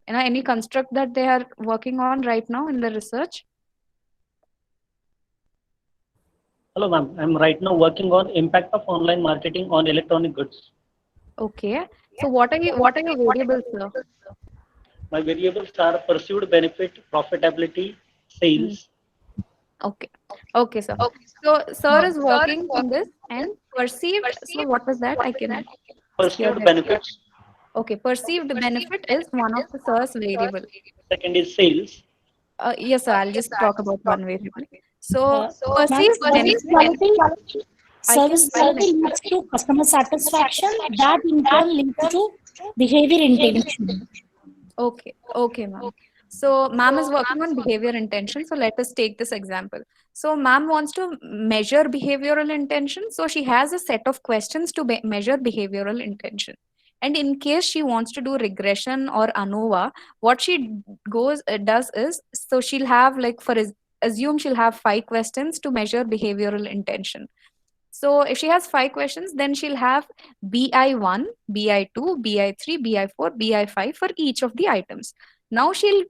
A: Any construct that they are working on right now in the research?
O: Hello, ma'am. I'm right now working on impact of online marketing on electronic goods.
A: Okay. So what are your variables, sir?
O: My variables are perceived benefit, profitability, sales.
A: Okay. Okay, sir. So sir is working on this and perceived. So what was that? I can.
O: Perceived benefits.
A: Okay. Perceived benefit is one of the sir's variable.
O: Second is sales.
A: Yes, sir. I'll just talk about one variable. So perceived benefit.
F: Service quality leads to customer satisfaction. That in turn leads to behavior intention.
A: Okay. Okay, ma'am. So ma'am is working on behavior intention. So let us take this example. So ma'am wants to measure behavioral intention. So she has a set of questions to measure behavioral intention. And in case she wants to do regression or ANOVA, what she does is, so she'll have, like, assume she'll have 5 questions to measure behavioral intention. So if she has 5 questions, then she'll have BI1, BI2, BI3, BI4, BI5 for each of the items. Now she'll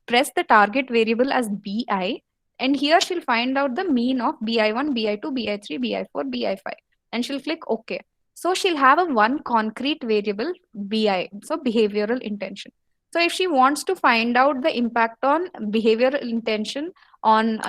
A: press the target variable as BI, and here she'll find out the mean of BI1, BI2, BI3, BI4, BI5, and she'll click OK. So she'll have a one concrete variable, BI, so behavioral intention. So if she wants to find out the impact on behavioral intention on,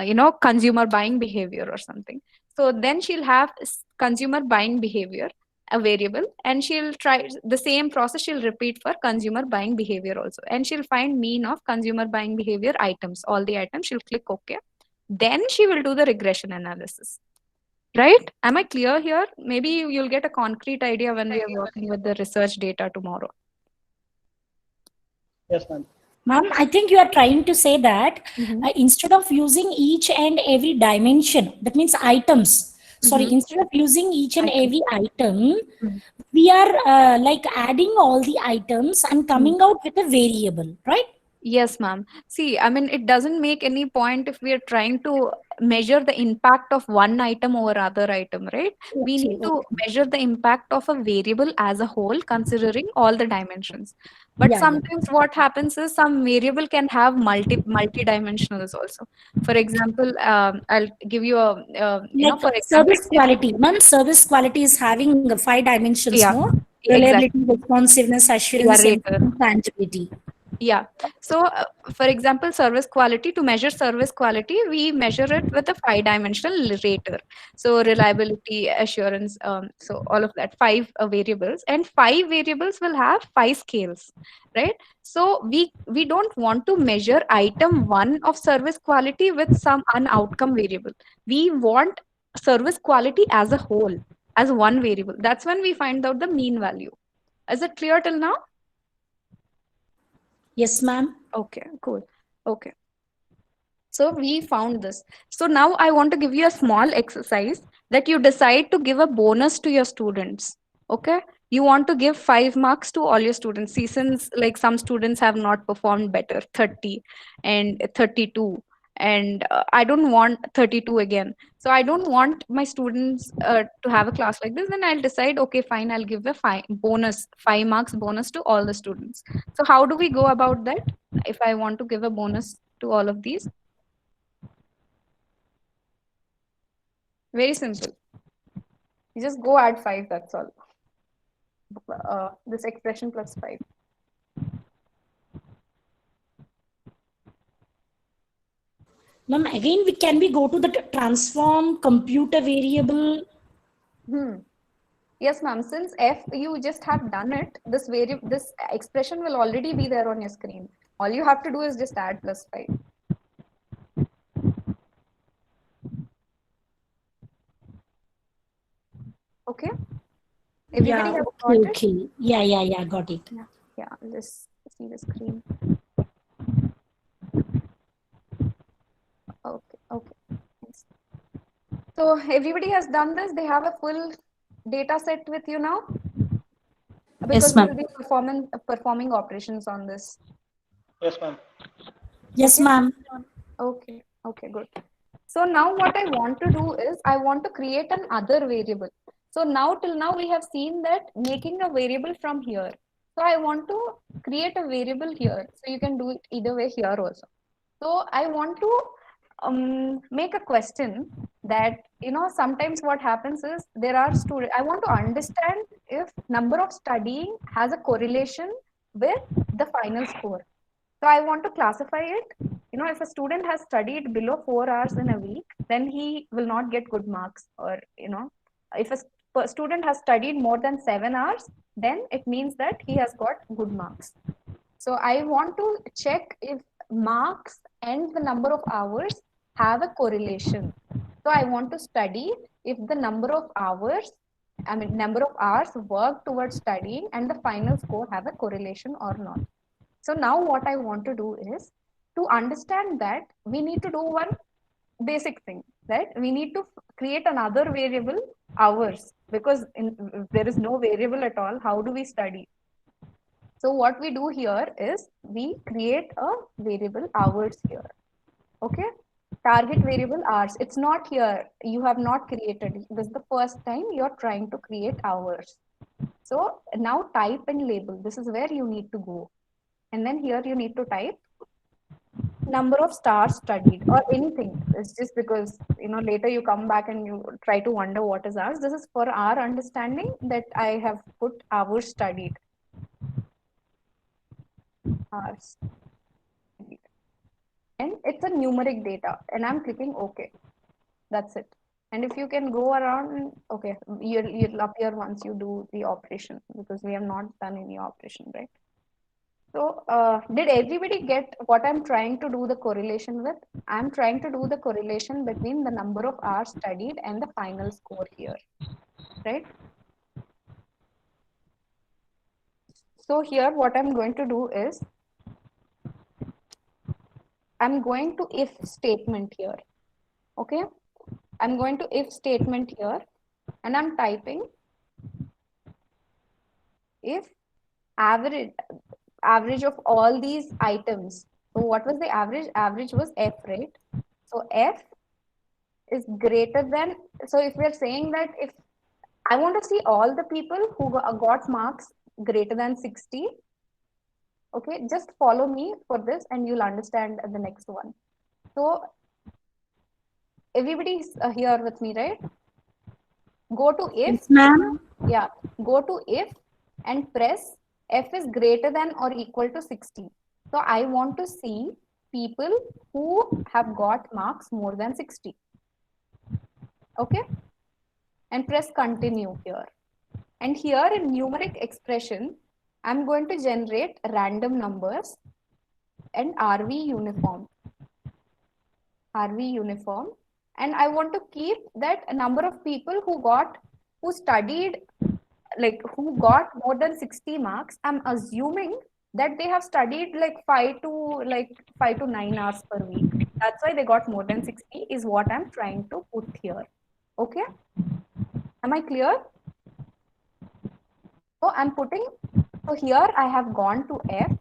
A: consumer buying behavior or something, so then she'll have consumer buying behavior, a variable, and she'll try the same process. She'll repeat for consumer buying behavior also, and she'll find mean of consumer buying behavior items, all the items. She'll click OK. Then she will do the regression analysis. Right? Am I clear here? Maybe you'll get a concrete idea when we are working with the research data tomorrow.
O: Yes, ma'am.
F: Ma'am, I think you are trying to say that instead of using each and every dimension, that means items. Sorry, instead of using each and every item, we are like adding all the items and coming out with a variable, right?
A: Yes, ma'am. See, I mean, it doesn't make any point if we are trying to measure the impact of one item over other item, right? We need to measure the impact of a variable as a whole, considering all the dimensions. But sometimes what happens is some variable can have multi-dimensionals also. For example, I'll give you a, for example,
F: service quality. Ma'am, service quality is having 5 dimensions, no? Reliability, responsiveness, assurance, and tangibility.
A: Yeah. So, for example, service quality, to measure service quality, we measure it with a 5-dimensional rater. So, reliability, assurance, so all of that, 5 variables, and 5 variables will have 5 scales, right? So, we don't want to measure item 1 of service quality with some outcome variable. We want service quality as a whole, as one variable. That's when we find out the mean value. Is it clear till now?
F: Yes, ma'am.
A: Okay, cool. Okay. So we found this. So now I want to give you a small exercise that you decide to give a bonus to your students. Okay. You want to give 5 marks to all your students. See, since like some students have not performed better, 30 and 32. And I don't want 32 again. So I don't want my students to have a class like this. Then I'll decide, okay, fine, I'll give a 5 marks bonus to all the students. So how do we go about that? If I want to give a bonus to all of these? Very simple. You just go add 5, that's all. This expression plus 5.
F: Ma'am, again, can we go to the transform computer variable?
A: Yes, ma'am. Since f you just have done it, this expression will already be there on your screen. All you have to do is just add plus 5. Okay. Everybody
F: Yeah,
A: has
F: okay,
A: got
F: okay.
A: it?
F: Yeah, got it.
A: Yeah. Let's see the screen. Okay. So everybody has done this. They have a full data set with you now? Because
N: Yes, ma'am.
A: we'll be performing operations on this.
O: Yes, ma'am.
F: Yes, ma'am.
A: Okay, good. So now what I want to do is I want to create an other variable. So now till now we have seen that making a variable from here. So I want to create a variable here. So you can do it either way here also. So I want to make a question that, sometimes what happens is there are students, I want to understand if number of studying has a correlation with the final score. So I want to classify it. If a student has studied below 4 hours in a week, then he will not get good marks. Or, if a student has studied more than 7 hours, then it means that he has got good marks. So I want to check if marks and the number of hours have a correlation. So I want to study if the number of hours worked towards studying and the final score have a correlation or not. So now what I want to do is, to understand that, we need to do one basic thing, right? We need to create another variable, hours, because if there is no variable at all, how do we study? So what we do here is we create a variable hours here. Okay. Target variable hours. It's not here. You have not created it. This is the first time you're trying to create hours. So now type and label. This is where you need to go. And then here you need to type number of stars studied or anything. It's just because, later you come back and you try to wonder what is ours. This is for our understanding that I have put hours studied. Hours. And it's a numeric data and I'm clicking OK. That's it. And if you can go around, okay, you'll appear once you do the operation, because we have not done any operation, right? So did everybody get what I'm trying to do the correlation with? I'm trying to do the correlation between the number of hours studied and the final score here, right? So here what I'm going to do is, I'm going to if statement here. Okay. I'm going to if statement here and I'm typing if average of all these items. So what was the average? Average was F, right? So F is greater than, so if we're saying that if I want to see all the people who got marks greater than 60, okay, just follow me for this and you'll understand the next one. So everybody's here with me, right? Go to if.
F: Yes, ma'am.
A: Yeah, go to if and press F is greater than or equal to 60. So I want to see people who have got marks more than 60. Okay? And press continue here. And here in numeric expression, I'm going to generate random numbers and RV uniform. RV uniform. And I want to keep that number of people who studied, like who got more than 60 marks. I'm assuming that they have studied like 5 to 9 hours per week. That's why they got more than 60 is what I'm trying to put here. Okay? Am I clear? So I'm putting, so here I have gone to F,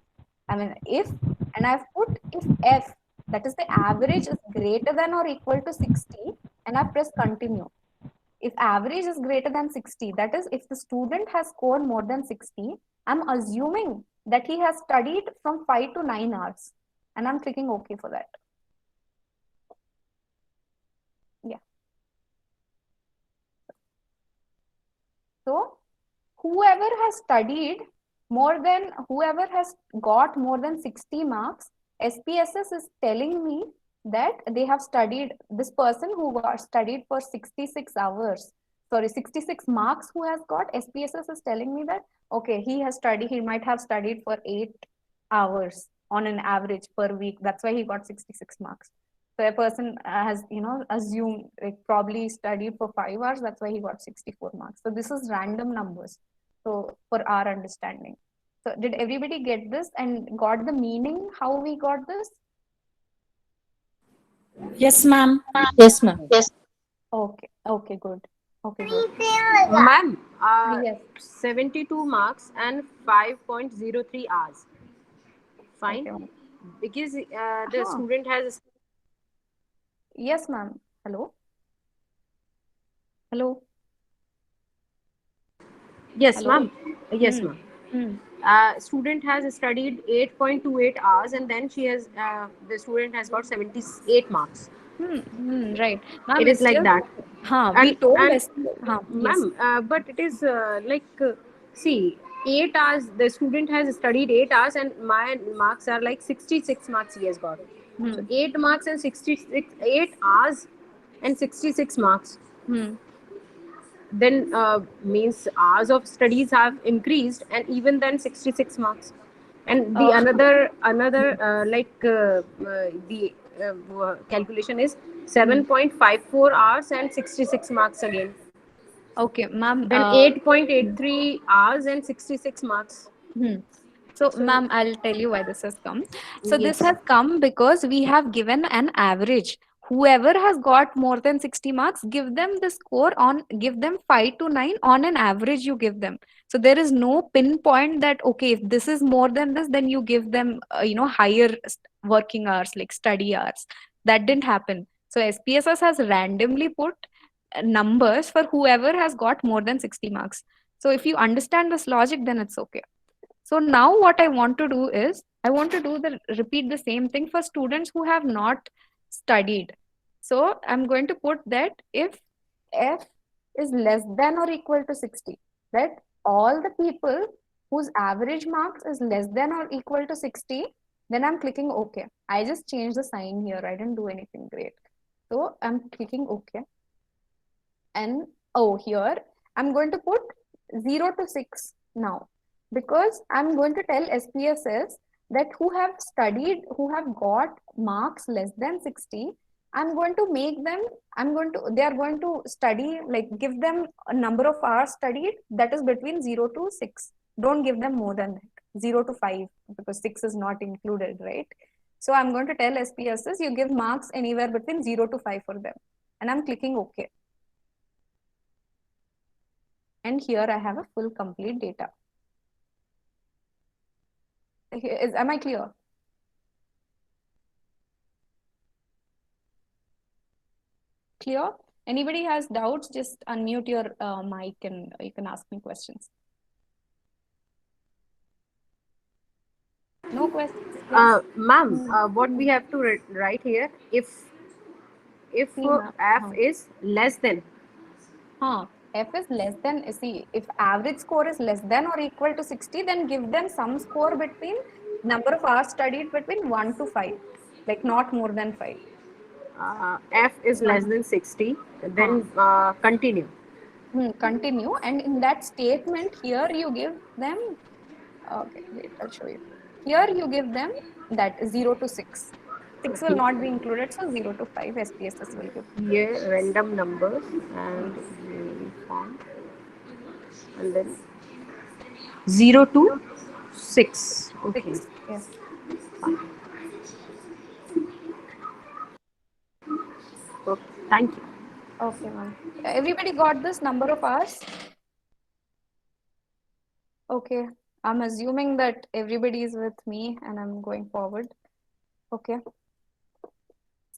A: I mean if, and I've put if F, that is the average, is greater than or equal to 60, and I press continue. If average is greater than 60, that is if the student has scored more than 60, I'm assuming that he has studied from 5 to 9 hours, and I'm clicking OK for that. Yeah. So whoever has got more than 60 marks, SPSS is telling me that they have studied, this person who got studied for 66 marks who has got, SPSS is telling me that, okay, he might have studied for 8 hours on an average per week. That's why he got 66 marks. So a person has, assumed, like, probably studied for 5 hours. That's why he got 64 marks. So this is random numbers. So for our understanding. So did everybody get this and got the meaning how we got this?
F: Yes, ma'am.
J: Yes, ma'am.
N: Yes.
A: Okay. Okay, good. Okay, good.
C: Ma'am,
A: Yes.
C: 72 marks and 5.03 hours. Fine.
A: Okay.
C: Because the student has.
A: Yes, ma'am. Hello? Hello?
C: Yes,
A: Hello?
C: ma'am. Yes, ma'am. Student has studied 8.28 hours, and then the student has got 78 marks.
A: Right.
C: It is like that.
A: We told us.
C: Ma'am, but it is see, 8 hours, the student has studied 8 hours, and my marks are like 66 marks he has got. So 8 marks and 8 hours and 66 marks. Then means hours of studies have increased, and even then 66 marks. And the calculation is 7.54 hours and 66 marks again.
A: Okay, ma'am.
C: Then 8.83 hours and 66 marks.
A: So, ma'am, I'll tell you why this has come. So
C: Yes.
A: this has come because we have given an average. Whoever has got more than 60 marks, give them the score give them 5 to 9 on an average you give them. So there is no pinpoint that, okay, if this is more than this, then you give them, higher working hours, like study hours. That didn't happen. So SPSS has randomly put numbers for whoever has got more than 60 marks. So if you understand this logic, then it's okay. So now what I want to do is, I want to repeat the same thing for students who have not studied. So I'm going to put that if F is less than or equal to 60, that all the people whose average marks is less than or equal to 60, then I'm clicking OK. I just changed the sign here. I didn't do anything great. So I'm clicking OK. And here I'm going to put 0 to 6 now, because I'm going to tell SPSS that who have got marks less than 60, they are going to study, like give them a number of hours studied that is between 0 to 6. Don't give them more than that, 0 to 5, because 6 is not included, right? So I'm going to tell SPSS, you give marks anywhere between 0 to 5 for them. And I'm clicking OK. And here I have a full complete data. Am I clear? Clear? Anybody has doubts, just unmute your mic and you can ask me questions. No questions? Yes.
C: Ma'am, what we have to write here, if F is less than.
A: F is less than, see, if average score is less than or equal to 60, then give them some score between Number of hours studied between 1 to 5, like not more than 5.
C: F is less than 60, then continue.
A: Continue, and in that statement here you give them, okay, wait, I'll show you. Here you give them that 0 to 6. 6 will not be included, so 0 to 5 SPSS will give.
C: Here random numbers and uniform, and then 0 to 6. Okay.
A: Yes.
C: Okay. Thank you.
A: Okay, ma'am. Everybody got this number of hours? Okay. I'm assuming that everybody is with me and I'm going forward. Okay.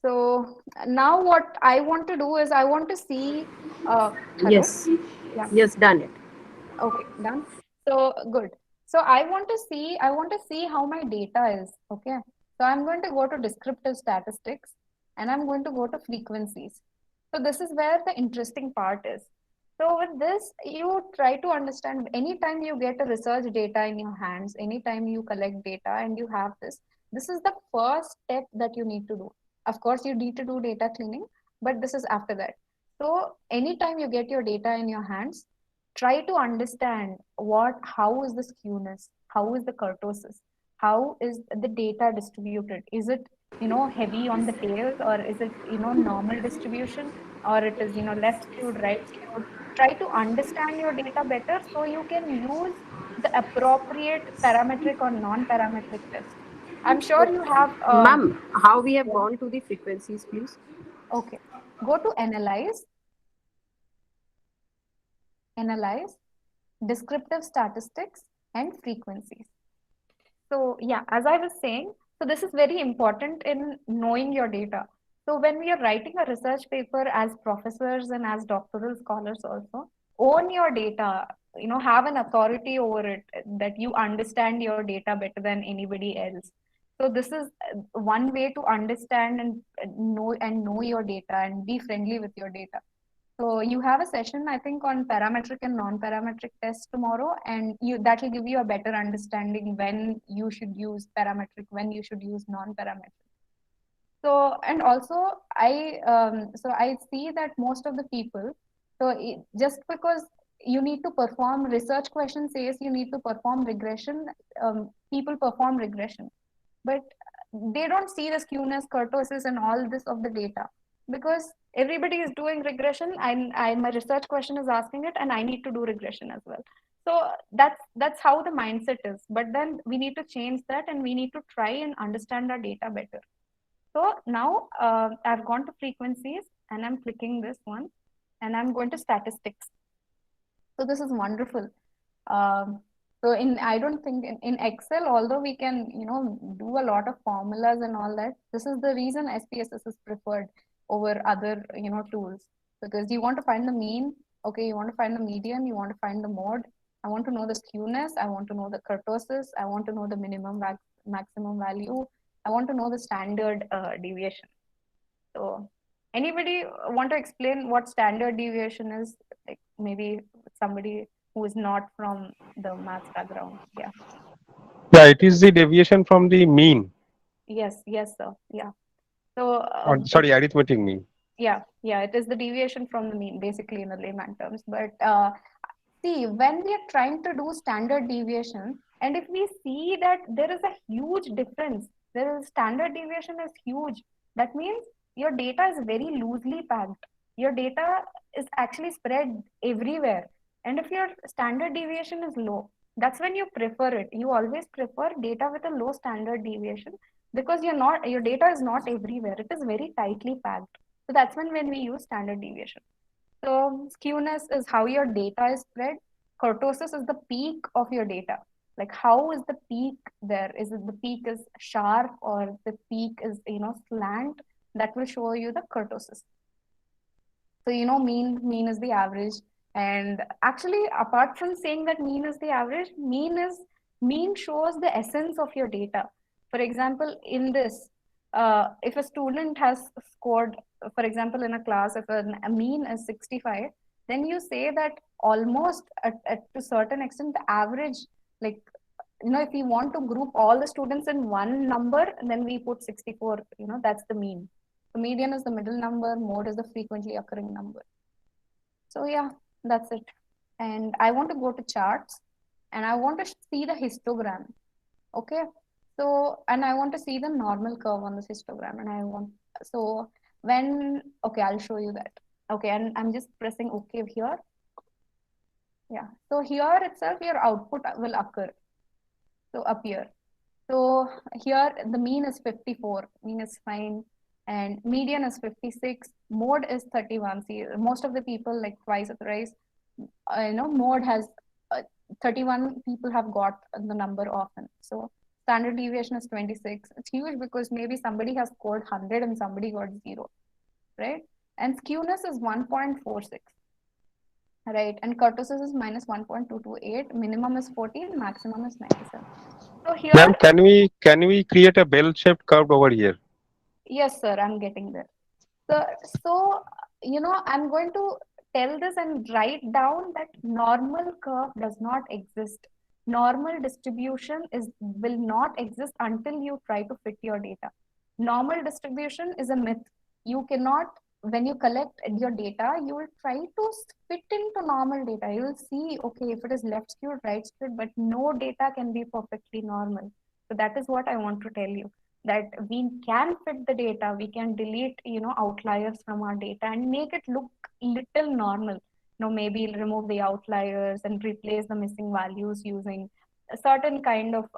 A: So now what I want to do is I want to see. Hello?
C: Yes.
A: Yeah.
C: Yes, done it.
A: Okay, done. So good. So I want to see how my data is. Okay. So I'm going to go to descriptive statistics and I'm going to go to frequencies. So this is where the interesting part is. So with this, you try to understand anytime you get a research data in your hands, anytime you collect data and you have this is the first step that you need to do. Of course, you need to do data cleaning, but this is after that. So anytime you get your data in your hands, try to understand how is the skewness, how is the kurtosis, how is the data distributed? Is it, heavy on the tails, or is it, normal distribution, or it is, left skewed, right skewed? Try to understand your data better so you can use the appropriate parametric or non-parametric test. I'm sure you have.
C: Ma'am, how we have gone to the frequencies, please?
A: Okay. Go to analyze, descriptive statistics, and frequencies. So yeah, as I was saying, so this is very important in knowing your data. So when we are writing a research paper as professors and as doctoral scholars also, own your data, have an authority over it, that you understand your data better than anybody else. So this is one way to understand and know your data and be friendly with your data. So you have a session, I think, on parametric and non-parametric tests tomorrow, and that will give you a better understanding when you should use parametric, when you should use non-parametric. So, and also I see that most of the people, just because you need to perform research question says you need to perform regression, people perform regression, but they don't see the skewness, kurtosis, and all this of the data, because everybody is doing regression. My research question is asking it, and I need to do regression as well. So that's how the mindset is. But then we need to change that, and we need to try and understand our data better. So now I've gone to frequencies, and I'm clicking this one, and I'm going to statistics. So this is wonderful. So I don't think in Excel, although we can, do a lot of formulas and all that, this is the reason SPSS is preferred over other, tools, because you want to find the mean. Okay, you want to find the median, you want to find the mode. I want to know the skewness. I want to know the kurtosis. I want to know the minimum maximum value. I want to know the standard deviation. So anybody want to explain what standard deviation is? Like maybe somebody who is not from the maths background. Yeah.
P: Yeah, it is the deviation from the mean.
A: Yes, sir. Yeah. So
P: Sorry, arithmetic mean.
A: Yeah, it is the deviation from the mean, basically, in the layman terms. But see, when we are trying to do standard deviation, and if we see that there is a huge difference, standard deviation is huge. That means your data is very loosely packed. Your data is actually spread everywhere. And if your standard deviation is low, that's when you prefer it. You always prefer data with a low standard deviation, because your data is not everywhere. It is very tightly packed. So that's when we use standard deviation. So skewness is how your data is spread. Kurtosis is the peak of your data. Like how is the peak there? Is it the peak is sharp, or the peak is slant? That will show you the kurtosis. So mean is the average. And actually, apart from saying that mean is the average, mean shows the essence of your data. For example, in this, if a student has scored, for example, in a class, if a mean is 65, then you say that almost at a certain extent, the average, like if we want to group all the students in one number, then we put 64, that's the mean. The median is the middle number, mode is the frequently occurring number. So yeah, that's it. And I want to go to charts and I want to see the histogram. Okay. So, and I want to see the normal curve on this histogram. And okay, I'll show you that. Okay. And I'm just pressing OK here. Yeah. So here itself, your output will occur. So up here. So here the mean is 54, mean is fine. And median is 56, mode is 31. See, most of the people like twice or thrice, mode has 31 people have got the number often. So standard deviation is 26. It's huge because maybe somebody has scored 100 and somebody got 0, right? And skewness is 1.46, right? And kurtosis is minus 1.228. Minimum is 14, maximum is 97. So here,
P: ma'am, can we create a bell-shaped curve over here?
A: Yes, sir, I'm getting there. So I'm going to tell this and write down that normal curve does not exist. Normal distribution will not exist until you try to fit your data. Normal distribution is a myth. You cannot, when you collect your data, you will try to fit into normal data. You will see, okay, if it is left skewed, right skewed, but no data can be perfectly normal. So that is what I want to tell you, that we can fit the data, we can delete, outliers from our data and make it look little normal. Maybe remove the outliers and replace the missing values using a certain kind of,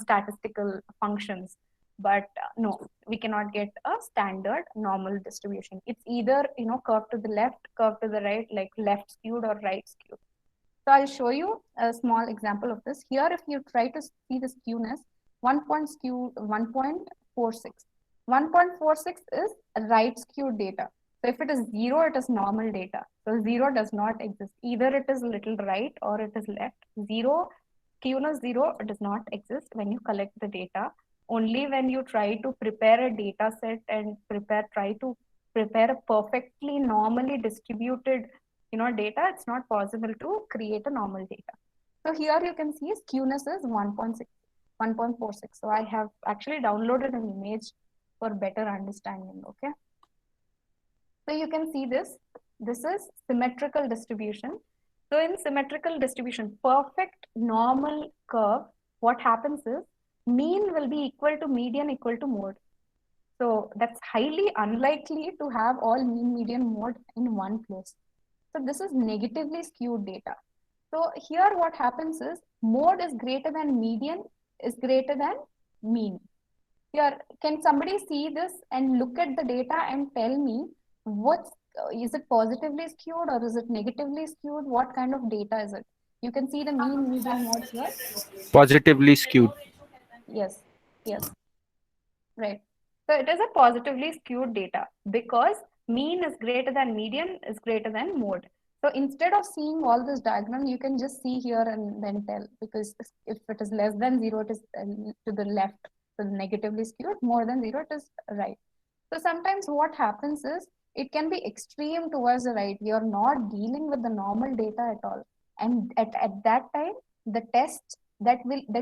A: statistical functions. But no, we cannot get a standard normal distribution. It's either, curve to the left, curve to the right, like left skewed or right skewed. So I'll show you a small example of this. Here, if you try to see the skewness, 1.46. 1.46 is right skewed data. So if it is 0, it is normal data. So 0 does not exist. Either it is little right or it is left. 0, skewness 0 does not exist when you collect the data. Only when you try to prepare a data set and try to prepare a perfectly normally distributed data, it's not possible to create a normal data. So here you can see skewness is 1.46. So I have actually downloaded an image for better understanding. Okay. So you can see this. This is symmetrical distribution. So in symmetrical distribution, perfect normal curve, what happens is mean will be equal to median equal to mode. So that's highly unlikely to have all mean, median, mode in one place. So this is negatively skewed data. So here what happens is mode is greater than median is greater than mean. Here, can somebody see this and look at the data and tell me is it positively skewed or is it negatively skewed? What kind of data is it? You can see the mean, median, mode here.
L: Positively skewed.
A: Yes. Right. So it is a positively skewed data because mean is greater than median is greater than mode. So instead of seeing all this diagram, you can just see here and then tell, because if it is less than 0, it is to the left, so negatively skewed, more than 0, it is right. So sometimes what happens is it can be extreme towards the right. We are not dealing with the normal data at all. And at that time, the tests that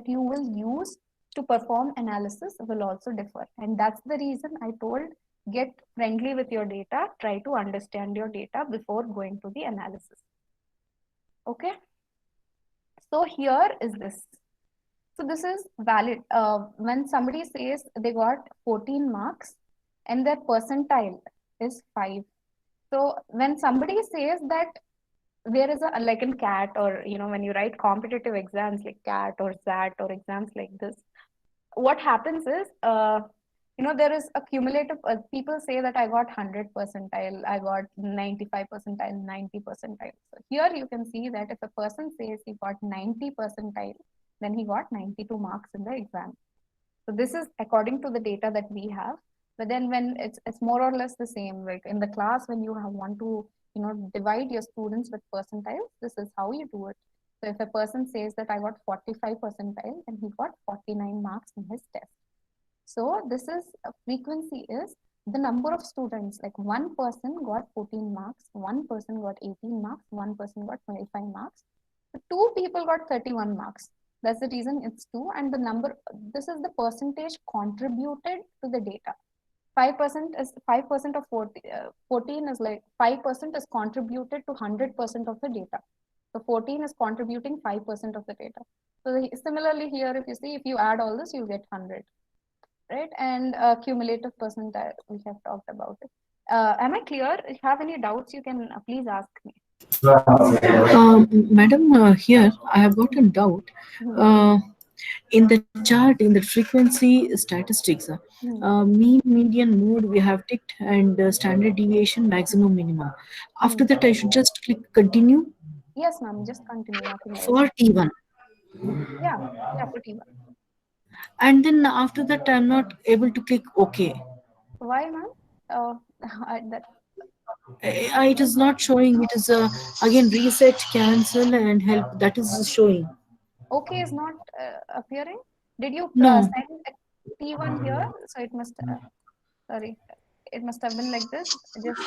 A: you will use to perform analysis will also differ. And that's the reason I told, get friendly with your data, try to understand your data before going to the analysis. Okay. So here is this. So this is valid. When somebody says they got 14 marks and their percentile is 5. So when somebody says that there is a, like in CAT or, when you write competitive exams like CAT or SAT or exams like this, what happens is, there is a cumulative, people say that I got 100 percentile, I got 95 percentile, 90 percentile. So here you can see that if a person says he got 90 percentile, then he got 92 marks in the exam. So this is according to the data that we have. But then when it's more or less the same, like in the class, when you want to, divide your students with percentiles, this is how you do it. So if a person says that I got 45 percentile and he got 49 marks in his test. So this is frequency is the number of students, like one person got 14 marks, one person got 18 marks, one person got 25 marks. So 2 people got 31 marks. That's the reason it's 2. And the number, this is the percentage contributed to the data. 5% is 5% of 14 is like 5% is contributed to 100% of the data. So 14 is contributing 5% of the data. So similarly here, if you see, if you add all this, you get 100, right? And cumulative percentile, we have talked about it. Am I clear? If you have any doubts, you can please ask me.
J: Madam, here I have got a doubt. In the chart, in the frequency statistics, mean, median, mode we have ticked, and standard deviation, maximum, minimum. After that, I should just click continue.
A: Yes, ma'am. Just continue.
J: For T1.
A: Yeah, for T1.
J: And then after that, I'm not able to click OK.
A: Why, ma'am?
J: It is not showing. It is again reset, cancel, and help. That is showing.
A: OK is not appearing. Did you
J: No.
A: send T1 here? So it must. Sorry, it must have been like this. Just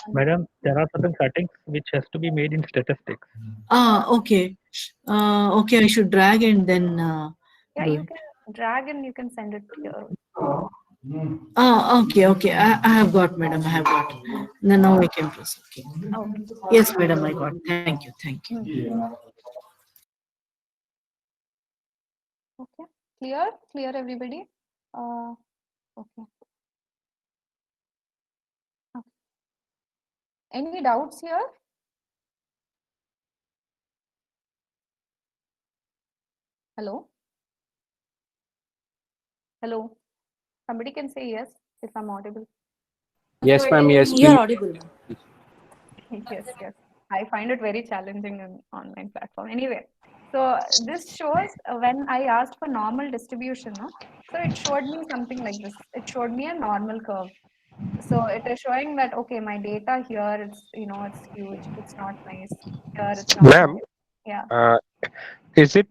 O: Madam, there are certain settings which has to be made in statistics.
J: Okay. Okay, I should drag and then.
A: Yeah, you can drag and you can send it here.
J: Okay. I have got, madam. I have got. Now I can proceed. Okay. Yes, madam, I got. Thank you.
A: Okay. Clear, everybody. Okay. Any doubts here? Hello? Somebody can say yes if I'm audible.
L: Yes, ma'am. Yes,
N: You are audible.
A: Yes. I find it very challenging in online platform. Anyway, so this shows when I asked for normal distribution, no? So it showed me something like this. It showed me a normal curve. So it is showing that, okay, my data here, it's huge. It's not nice. Here it's not
P: Ma'am,
A: nice. Yeah.
P: is it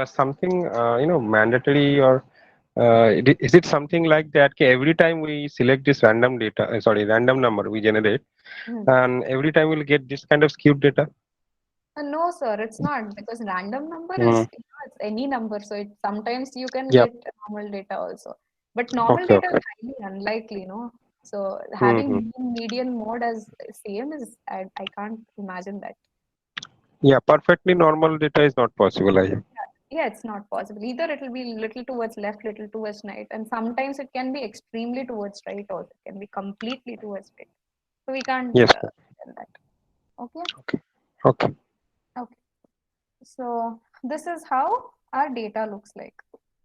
P: something mandatory, or is it something like that? Every time we select this random number we generate, and every time we'll get this kind of skewed data?
A: No, sir, it's not, because random number is it's any number. So sometimes you can get normal data also, but normal data is highly unlikely, no? So having mean, median, mode as same is I can't imagine that.
P: Yeah, perfectly normal data is not possible.
A: Yeah, it's not possible. Either it will be little towards left, little towards right, and sometimes it can be extremely towards right also. It can be completely towards right. So we can't
P: Yes.
A: tell that. Okay.
P: Okay.
A: So this is how our data looks like.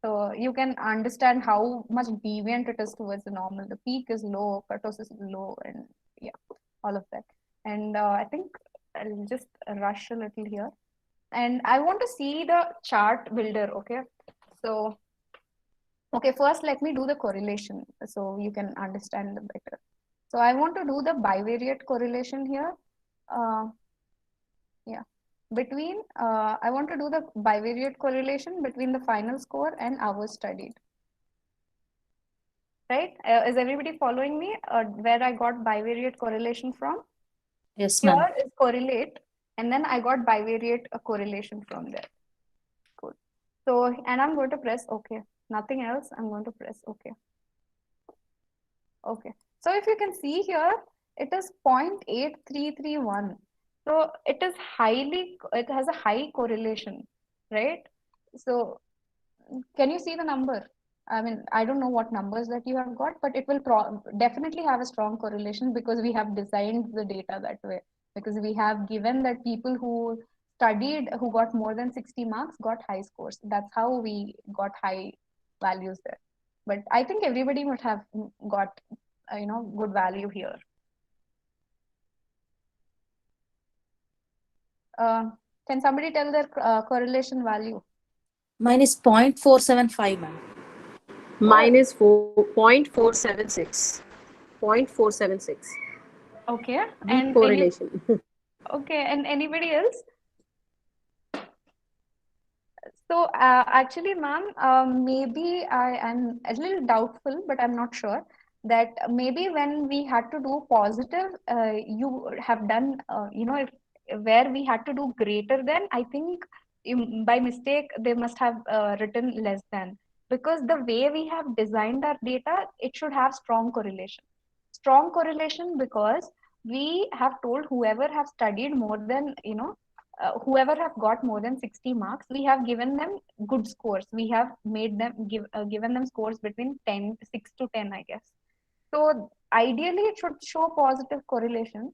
A: So you can understand how much deviant it is towards the normal. The peak is low, cutoff is low, and yeah, all of that. And I think I'll just rush a little here. And I want to see the chart builder, okay? So, okay, first let me do the correlation so you can understand it better. So I want to do the bivariate correlation here. Yeah. Between, I want to do the bivariate correlation between the final score and hours studied. Right? Is everybody following me? Where I got bivariate correlation from?
N: Yes, ma'am.
A: Here is correlate, and then I got bivariate correlation from there. Good. So, and I'm going to press OK. Nothing else. I'm going to press OK. Okay. So if you can see here, it is 0.8331. So it has a high correlation, right? So can you see the number? I mean, I don't know what numbers that you have got, but it will definitely have a strong correlation because we have designed the data that way. Because we have given that people who studied, who got more than 60 marks, got high scores. That's how we got high values there. But I think everybody must have got, good value here. Can somebody tell their correlation value?
N: Mine is 0.475, ma'am.
C: Mine is 0.476. 0.476.
A: Okay.
C: And correlation.
A: Okay. And anybody else? So actually, ma'am, maybe I am a little doubtful, but I'm not sure that maybe when we had to do positive, you have done, where we had to do greater than, I think by mistake they must have written less than, because the way we have designed our data, it should have strong correlation. Strong correlation because we have told whoever have studied more than, whoever have got more than 60 marks, we have given them good scores. We have made them given them scores between 6 to 10, I guess. So ideally it should show positive correlation,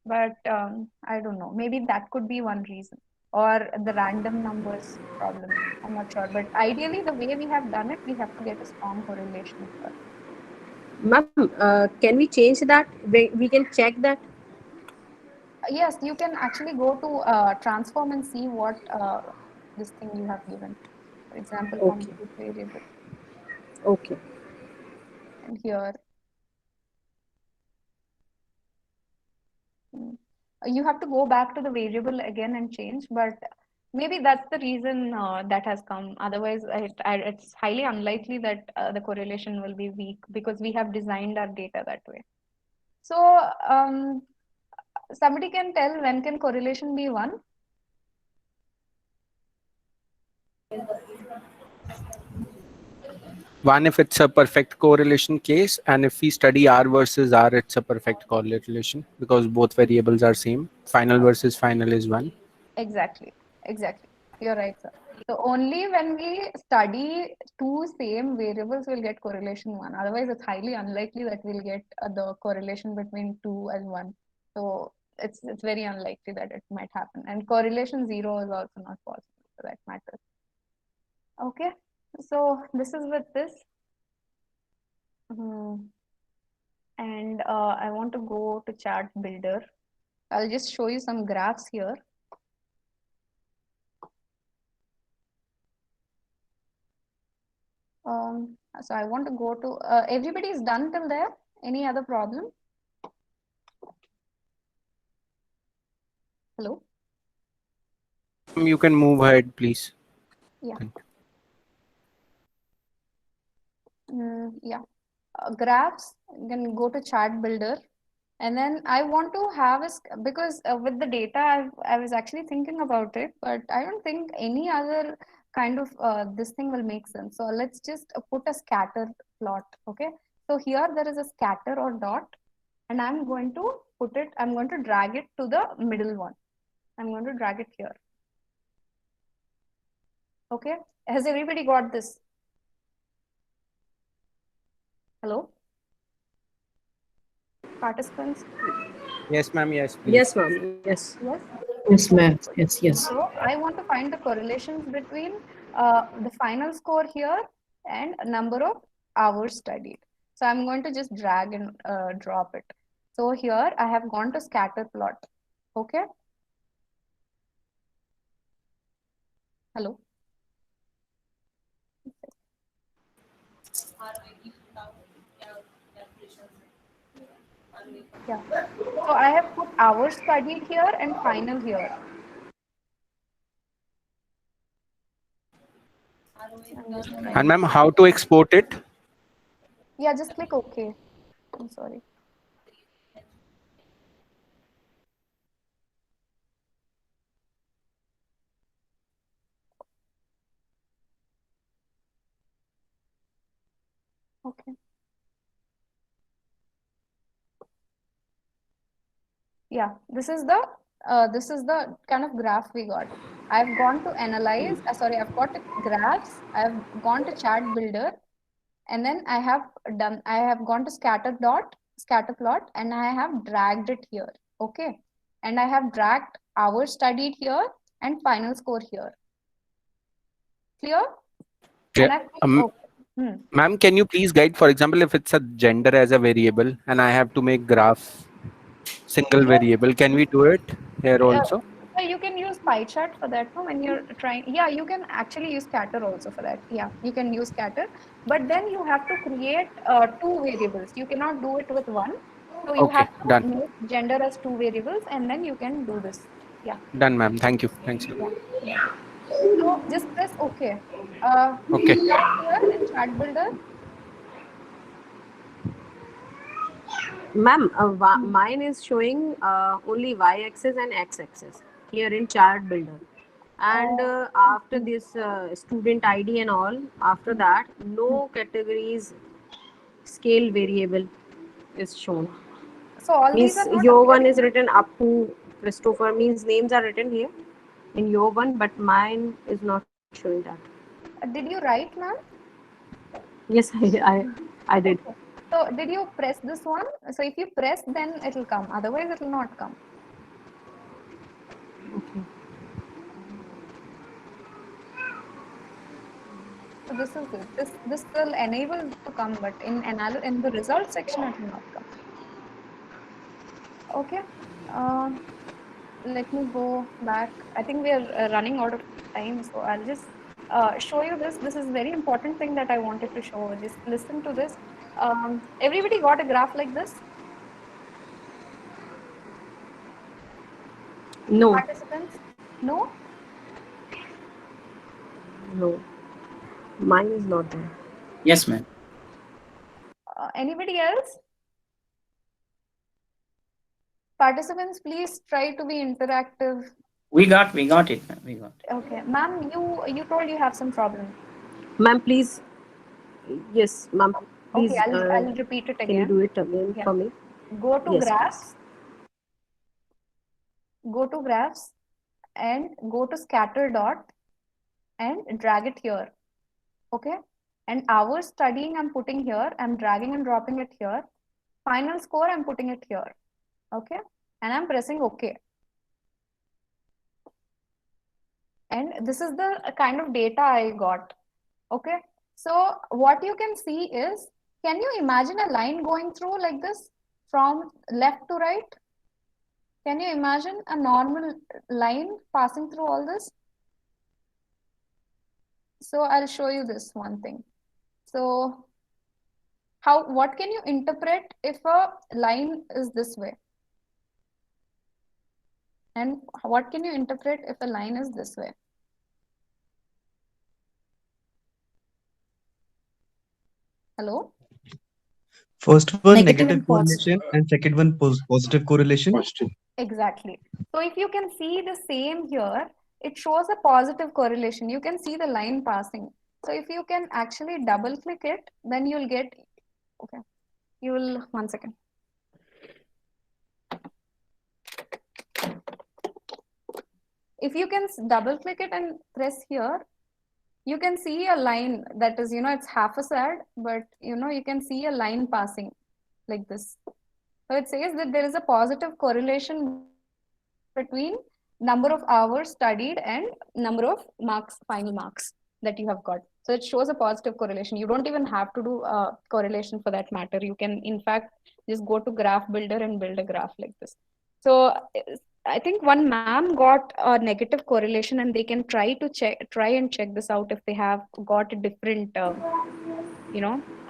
A: but I don't know. Maybe that could be one reason, or the random numbers problem. I'm not sure, but ideally the way we have done it, we have to get a strong correlation here.
C: Ma'am, can we change that? We can check that.
A: Yes, you can actually go to transform and see what this thing you have given. For example,
C: Okay.
A: compute variable.
C: Okay.
A: And here, you have to go back to the variable again and change, but maybe that's the reason that has come. Otherwise, it's highly unlikely that the correlation will be weak, because we have designed our data that way. So somebody can tell when can correlation be 1?
L: One, if it's a perfect correlation case, and if we study R versus R, it's a perfect correlation because both variables are same. Final versus final is 1.
A: Exactly. You're right, sir. So only when we study two same variables, we'll get correlation 1. Otherwise, it's highly unlikely that we'll get the correlation between 2 and 1. So it's very unlikely that it might happen. And correlation 0 is also not possible for that matter. Okay. So this is with this. And I want to go to chart builder. I'll just show you some graphs here. So I want to go to, everybody is done till there? Any other problem? Hello?
L: You can move ahead, please.
A: Yeah. Yeah. Graphs, you can go to chart builder. And then I want to have because with the data, I was actually thinking about it, but I don't think any other kind of this thing will make sense. So let's just put a scatter plot. Okay. So here there is a scatter or dot, and I'm going to drag it to the middle one. I'm going to drag it here. Okay. Has everybody got this? Hello? Participants?
L: Yes, ma'am. Yes, please.
C: Yes, ma'am. Yes.
A: Yes.
J: Yes, ma'am. Yes.
A: So I want to find the correlations between the final score here and number of hours studied. So I'm going to just drag and drop it. So here I have gone to scatter plot. Okay. Hello. Yeah. So I have put hours studied here and final here.
L: And ma'am, how to export it?
A: Yeah, just click OK. I'm sorry. Okay. Yeah, this is the kind of graph we got. I've gone to analyze, I've got graphs, I've gone to chart builder, and then I have gone to scatter plot, and I have dragged it here. Okay. And I have dragged hours studied here and final score here. Clear?
L: Yeah. Ma'am, can you please guide, for example, if it's a gender as a variable and I have to make graph single variable, can we do it here also?
A: You can use pie chart for that when you're trying. Yeah, you can actually use scatter also for that. Yeah, you can use scatter, but then you have to create 2 variables. You cannot do it with one. So you have to make gender as 2 variables, and then you can do this. Yeah.
L: Done, ma'am. Thank you. Thanks.
A: Yeah. So just press OK.
L: Okay.
A: Here in chart builder.
C: Ma'am, mine is showing only y-axis and x-axis here in chart builder. and after this student ID and all, after that no categories scale variable is shown.
A: So all
C: Means
A: these are not
C: your one
A: appearing.
C: is written up to Christopher, means names are written here in your one, but mine is not showing that.
A: Did you write, ma'am?
C: Yes, I did.
A: Okay. So did you press this one? So if you press, then it will come. Otherwise, it will not come.
C: Okay.
A: So this is it. This will enable to come, but in the result section, it will not come. Okay. Let me go back. I think we are running out of time, so I'll just show you this. This is a very important thing that I wanted to show. Just listen to this. Everybody got a graph like this?
C: No.
A: Participants? No?
C: No. Mine is not there.
G: Yes, ma'am.
A: Anybody else? Participants, please try to be interactive.
G: We got it, ma'am. We got it.
A: Okay, ma'am, you told you have some problem.
C: Ma'am, please. Yes, ma'am. Please.
A: Okay, I'll repeat it again.
C: Can you do it again for me?
A: Go to
C: Yes,
A: graphs. Go to graphs and go to scatter dot and drag it here. Okay, and hours studying I'm putting here. I'm dragging and dropping it here. Final score I'm putting it here. Okay, and I'm pressing OK. And this is the kind of data I got. Okay, so what you can see is, can you imagine a line going through like this from left to right? Can you imagine a normal line passing through all this? So I'll show you this one thing. So what can you interpret if a line is this way? And what can you interpret if a line is this way? Hello?
Q: First one negative correlation and second one positive correlation.
A: Exactly. So if you can see the same here, it shows a positive correlation. You can see the line passing. So if you can actually double click it, then you'll get, okay, you will, 1 second. If you can double click it and press here, you can see a line that is, it's half a sad, but you can see a line passing like this. So it says that there is a positive correlation between number of hours studied and number of marks, final marks that you have got. So it shows a positive correlation. You don't even have to do a correlation for that matter. You can, in fact, just go to graph builder and build a graph like this. So I think one ma'am got a negative correlation, and they can try and check this out if they have got a different, a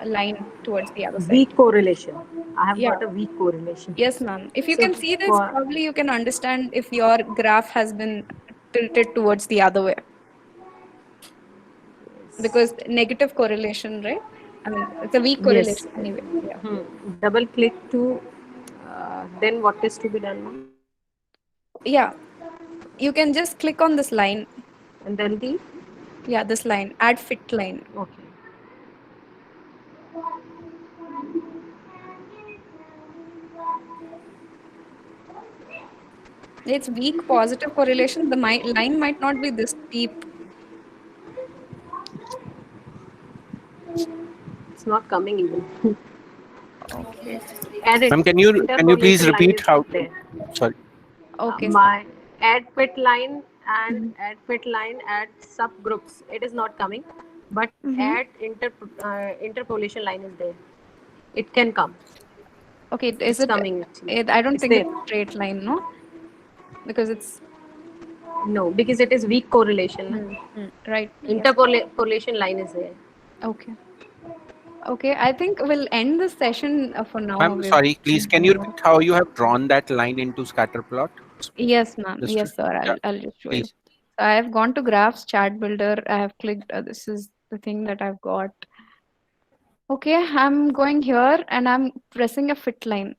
A: line towards the other side.
C: Weak correlation. I have got a weak correlation.
A: Yes, ma'am. If you can see this, probably you can understand if your graph has been tilted towards the other way. Because negative correlation, right? I mean, it's a weak correlation anyway. Yeah.
C: Double click to, then what is to be done?
A: Yeah, you can just click on this line.
C: And then
A: this line, add fit line.
C: Okay.
A: It's weak positive correlation. The line might not be this deep.
C: It's not coming even.
A: Okay.
L: Ma'am, can you please repeat how? Sorry.
A: Okay.
C: My add fit line and add fit line add subgroups. It is not coming, but add interpolation line is there. It can come.
A: Okay,
C: It's coming?
A: I don't think it's a straight line, no? Because it's
C: because it is weak correlation.
A: Right.
C: Interpolation line is there.
A: Okay, I think we'll end this session for now.
L: Ma'am, sorry, please, can you repeat how you have drawn that line into scatter plot?
A: Yes, ma'am. Yes, sir. I'll just show you. So I have gone to graphs, chat builder. I have clicked. This is the thing that I've got. Okay, I'm going here and I'm pressing a fit line.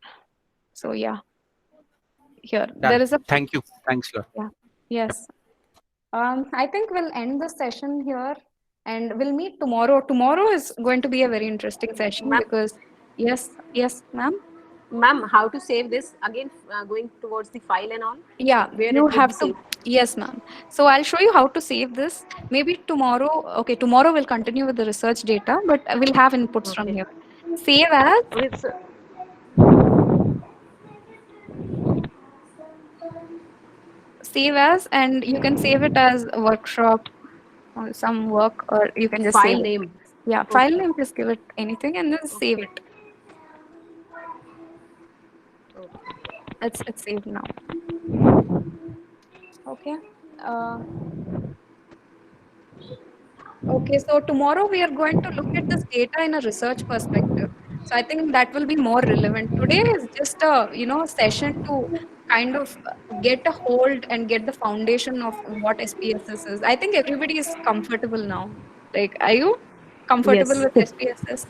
A: So yeah, here there is a.
L: Thank you. Thanks, Lord.
A: Yeah. Yes. I think we'll end the session here and we'll meet tomorrow. Tomorrow is going to be a very interesting session because, yes, ma'am.
C: Ma'am, how to save this? Again, going towards the file and all?
A: Yeah,
C: Where
A: you
C: it will
A: have
C: be
A: to.
C: saved?
A: Yes, ma'am. So I'll show you how to save this. Maybe tomorrow. Okay, tomorrow we'll continue with the research data, but we'll have inputs from here. Save as. Save as, and you can save it as a workshop or some work, or you can just
C: File
A: save
C: name.
A: it. Yeah, file name, just give it anything and then save it. It's saved now. Okay. Okay, so tomorrow we are going to look at this data in a research perspective. So I think that will be more relevant. Today is just a session to kind of get a hold and get the foundation of what SPSS is. I think everybody is comfortable now. Like, are you comfortable
C: Yes.
A: with SPSS?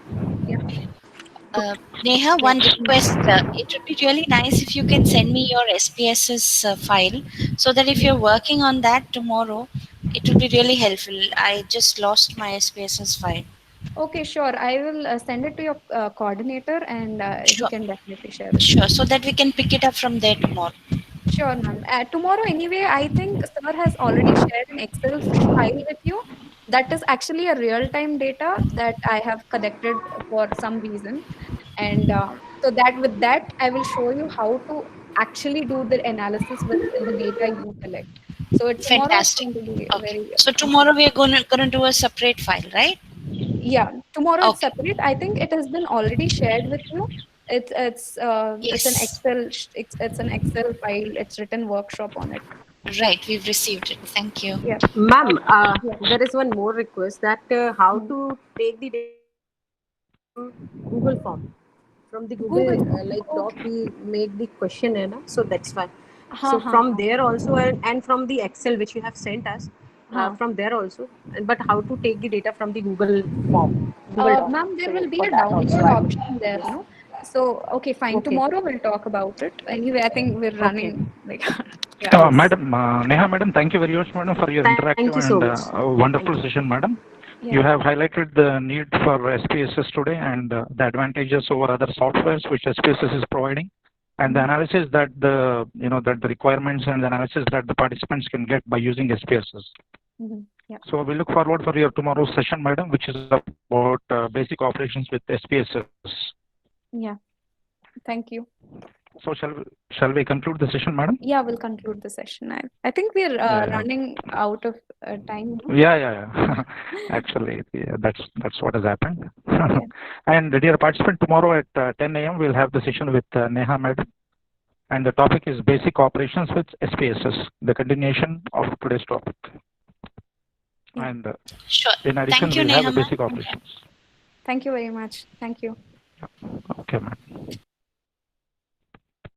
A: Yeah.
B: Neha, one request. It would be really nice if you can send me your SPSS file so that if you're working on that tomorrow, it would be really helpful. I just lost my SPSS file.
A: Okay, sure. I will send it to your coordinator and he can definitely share it.
B: Sure, so that we can pick it up from there tomorrow.
A: Sure, ma'am. Tomorrow, anyway, I think Sir has already shared an Excel file with you. That is actually a real-time data that I have collected for some reason. And so that with that, I will show you how to actually do the analysis with the data you collect. So tomorrow it's
B: Fantastic.
A: going to be
B: Okay.
A: very.
B: So tomorrow we are gonna do a separate file, right?
A: Yeah, tomorrow it's separate. I think it has been already shared with you. It's an
B: Yes.
A: Excel it's an Excel file. It's written workshop on it.
B: Right, we've received it. Thank you.
A: Yeah.
C: Ma'am, there is one more request that how to take the data from Google form. From the Google, doc, we make the questionnaire, so that's why. So from there also, and from the Excel which you have sent us, from there also. But how to take the data from the Google form?
A: Ma'am, there will be a download option there, no? So, okay, fine.
C: Okay.
A: Tomorrow we'll talk about it. Anyway, I think we're running like, yeah.
I: Madam, Neha, madam, thank you very much, madam, for your interactive
C: you so
I: and
C: much.
I: wonderful session, madam. You have highlighted the need for SPSS today and the advantages over other softwares which SPSS is providing, and the analysis that the requirements and the analysis that the participants can get by using SPSS.
A: Yeah.
I: So we look forward for your tomorrow's session, madam, which is about basic operations with SPSS.
A: Yeah. Thank you.
I: So shall we conclude the session, madam?
A: Yeah, we'll conclude the session. I think we're running out of time. No?
I: Yeah. Actually, that's what has happened. And dear participant, tomorrow at 10 a.m. we'll have the session with Neha madam, and the topic is basic operations with SPSS, the continuation of today's topic. And
B: sure.
I: In addition,
B: Thank you,
I: we'll have
B: Neha,
I: a basic operations.
A: Thank you very much. Thank you.
I: Okay, ma'am.